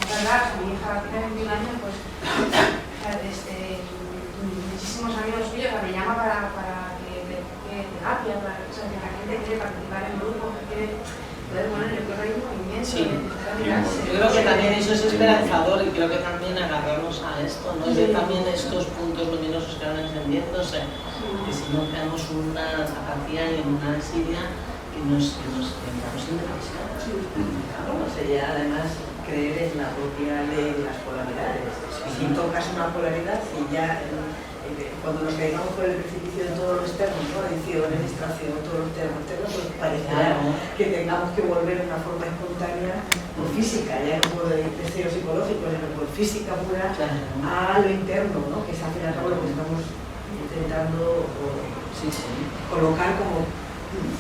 verdad, mi hija tiene 21 años, pues muchísimos amigos suyos me llaman para que terapia, para o sea, que la gente quiere participar en grupo, que quiere... Sí, yo creo que también eso es esperanzador y creo que también agarrarnos a esto, ¿no? Y ver también estos puntos luminosos que van encendiéndose, que si no quedamos una apatía y en una desidia que nos entramos en depresión. Claro, sería además creer en la propia ley de las polaridades. Si tocas una polaridad y ya cuando nos caigamos por el precipicio de todo lo externo, ¿no? Adicción, distracción, todo lo externo, pues parecerá que tengamos que volver de una forma espontánea por física, ya no por deseo psicológico, sino por física pura, a lo interno, ¿no? Que es al fin y al cabo lo que estamos intentando colocar como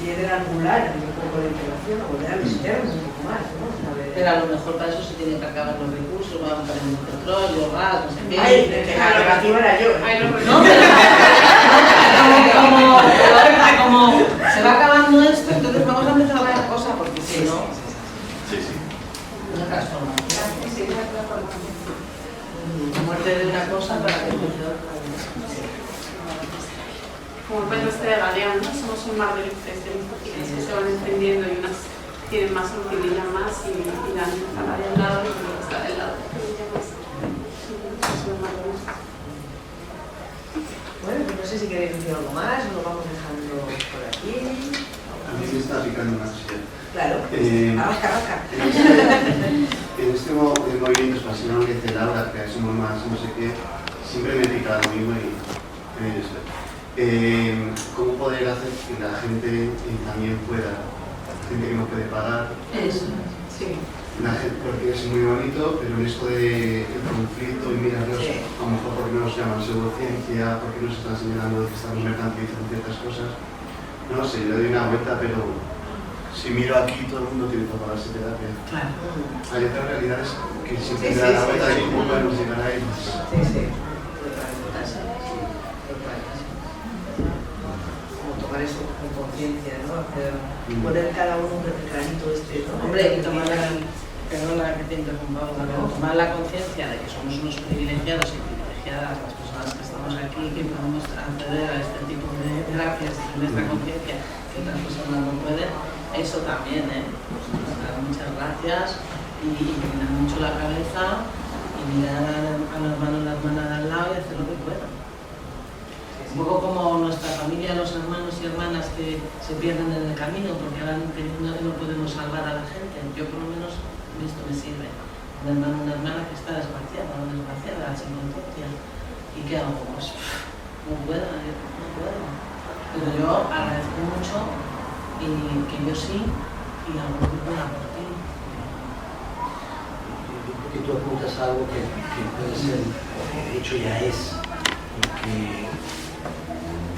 piedra angular en un poco de integración, o volver a lo interno un poco más, ¿no? Pero a lo mejor para eso se tienen que acabar los recursos, vamos a tener petróleo, gas, no sé qué. Ay, la alternativa era yo. No, pero como se va acabando esto, entonces vamos a empezar a ver la cosa, porque si no... Una transformación. La muerte de una cosa para que empiece otra. Como el cuento este de Galeano, ¿no? Somos un mar de luces que se van encendiendo y unas tienen más luz y brillan más y dan a la de un lado y luego está del lado que brilla más. Es un mar de luces. Bueno, pues no sé si queréis decir algo más, lo vamos dejando por aquí. A mí me está picando una silla. Claro, arranca. En este movimiento espacial que dice Laura, que somos más, no sé qué, siempre me pica lo mismo y ¿cómo poder hacer que la gente también pueda, gente que no puede pagar? Eso, sí. La gente, porque es muy bonito, pero en esto del conflicto y mirarlos, a lo mejor porque no nos llaman pseudociencia, porque nos están señalando que estamos mercantilizando ciertas cosas. No sé, le doy una vuelta, pero si miro aquí todo el mundo tiene que pagarse terapia. Claro. Hay otras realidades que siempre me dan la vuelta de cómo podemos llegar a ellos. Sí. Tomar eso con conciencia, ¿no? Poner cada uno un granito ¿no? Hombre, y tomar perdona que te interrumpa, pero tomar la conciencia de que somos unos privilegiados y privilegiadas las personas que estamos aquí, que podemos acceder a este tipo de terapias y de esta conciencia que otras personas no pueden, eso también, pues nos da muchas gracias y mirar mucho la cabeza y mirar a las manos al lado y hacer lo que puedan. Un poco como nuestra familia, los hermanos y hermanas que se pierden en el camino porque ahora no podemos salvar a la gente. Yo por lo menos esto me sirve. Un hermano, una hermana que está desgraciada o desgraciada, sin conciencia. ¿Y qué hago? Pues no puedo. Pero yo agradezco mucho y que yo sí y algo que pueda por ti. Yo creo que tú apuntas a algo que puede ser, de hecho ya es, porque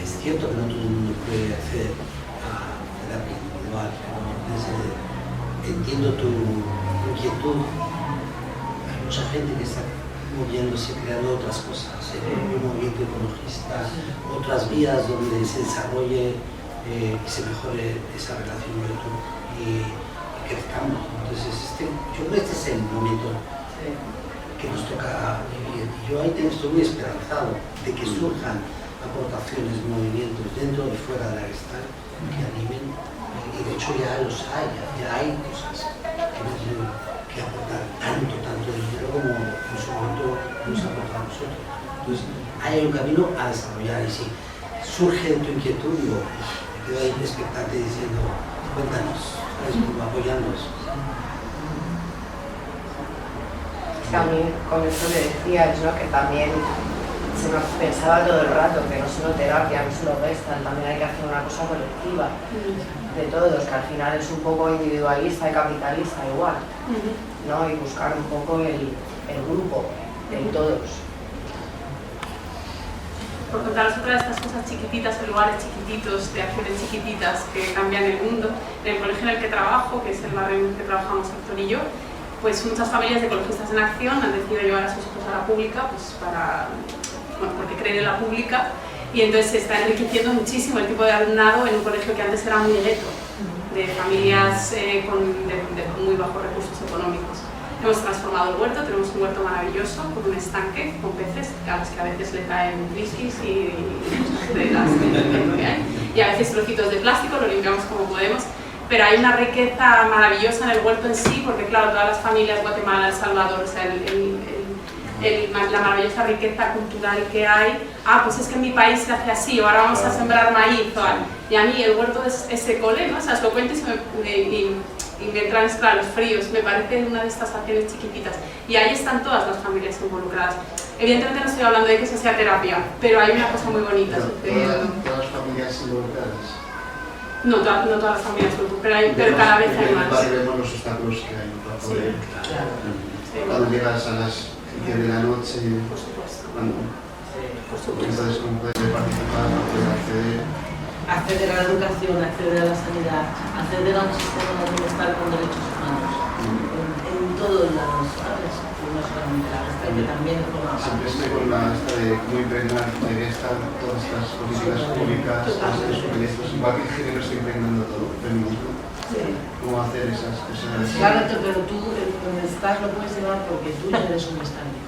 es cierto que no todo el mundo puede acceder a terapia individual, pero entiendo tu inquietud. Hay mucha gente que está moviéndose, creando otras cosas, un movimiento ecologista, otras vías donde se desarrolle y se mejore esa relación y crezcamos. Entonces, yo creo que este es el momento que nos toca vivir. Yo ahí estoy muy esperanzado de que surjan aportaciones, movimientos dentro y fuera de la Gestalt que animen, y de hecho ya los hay, ya hay cosas que no tienen que aportar tanto dinero como en su momento nos aportamos nosotros. Entonces hay un camino a desarrollar y si surge tu inquietud, digo, me quedo ahí expectante diciendo, cuéntanos, ¿sabes? Como apoyándonos. También con esto le decías, ¿no? Que también se nos pensaba todo el rato que no solo terapia, no solo Gestalt, también hay que hacer una cosa colectiva de todos, que al final es un poco individualista y capitalista igual, ¿no? Y buscar un poco el grupo, el todos. Por contaros otra de estas cosas chiquititas, en lugares chiquititos, de acciones chiquititas que cambian el mundo, en el colegio en el que trabajo, que es el barrio en el que trabajamos Héctor y yo, pues muchas familias de ecologistas en acción han decidido llevar a sus hijos a la pública, pues porque creen en la pública, y entonces se está enriqueciendo muchísimo el tipo de alumnado en un colegio que antes era muy gueto, de familias con muy bajos recursos económicos. Hemos transformado el huerto, tenemos un huerto maravilloso con un estanque con peces a los que a veces le caen friskis y a veces trocitos de plástico, lo limpiamos como podemos, pero hay una riqueza maravillosa en el huerto en sí, porque claro, todas las familias, Guatemala, El Salvador, o sea, la maravillosa riqueza cultural que hay. Pues es que en mi país se hace así, o ahora vamos a sembrar maíz, y a mí el huerto es ese cole, ¿no? O sea, os lo cuento y me entran, claro, los fríos, me parece una de estas acciones chiquititas, y ahí están todas las familias involucradas. Evidentemente no estoy hablando de que eso sea terapia, pero hay una cosa muy bonita. ¿Todas las familias involucradas? No todas las familias, pero cada vez hay más. Vemos los obstáculos que hay para poder. Cuando llegas a las 10 de la noche, entonces cómo puedes participar, poder acceder a la educación, acceder a la sanidad, acceder a un sistema de bienestar con derechos humanos, en todos lados, ¿sabes? No solamente la Gesta, que también forma parte. Siempre estoy con la esta de cómo impregnar de Gesta todas estas políticas públicas, los proyectos, igual que el género está impregnando todo, feminismo. ¿Cómo hacer esas cosas? Claro, pero tú donde estás lo puedes llevar porque tú ya eres un estándar.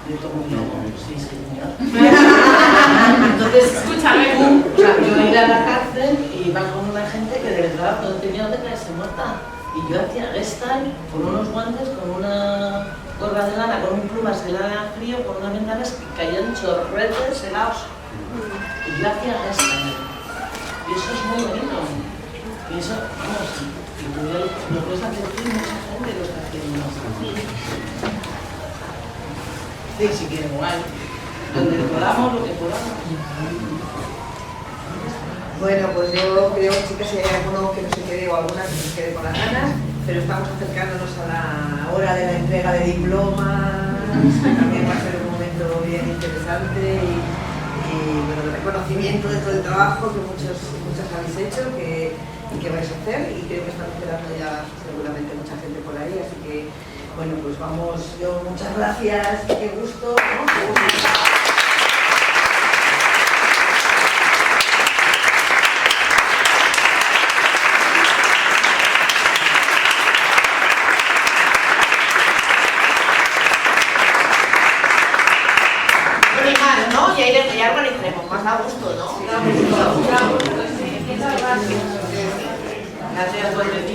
Yo tomo sí, señor. Entonces, escúchame tú, o sea, yo iba a la cárcel y iba con una gente que de verdad no tenía donde caerse muerta. Y yo hacía gestal con unos guantes, con una gorra de lana, con un plumas de lana frío, con unas ventanas que caían chorretes helados. Y yo hacía gestal. Y eso es muy bonito. Y eso, vamos, y tú lo puedes hacer tú y mucha gente lo está haciendo. Sí, si quieren, igual. Donde podamos, lo que podamos. Bueno, pues yo creo que sí que si hay alguno que no se quede o alguna que se quede con las ganas, pero estamos acercándonos a la hora de la entrega de diplomas, que también va a ser un momento bien interesante y bueno, de reconocimiento de todo el trabajo que muchos habéis hecho y que vais a hacer, y creo que estamos quedando ya seguramente mucha gente por ahí, así que bueno, pues vamos, yo muchas gracias, qué gusto, ¿no? Qué gusto. ¿No? Ya organizaremos más a gusto, ¿no? Gracias por venir.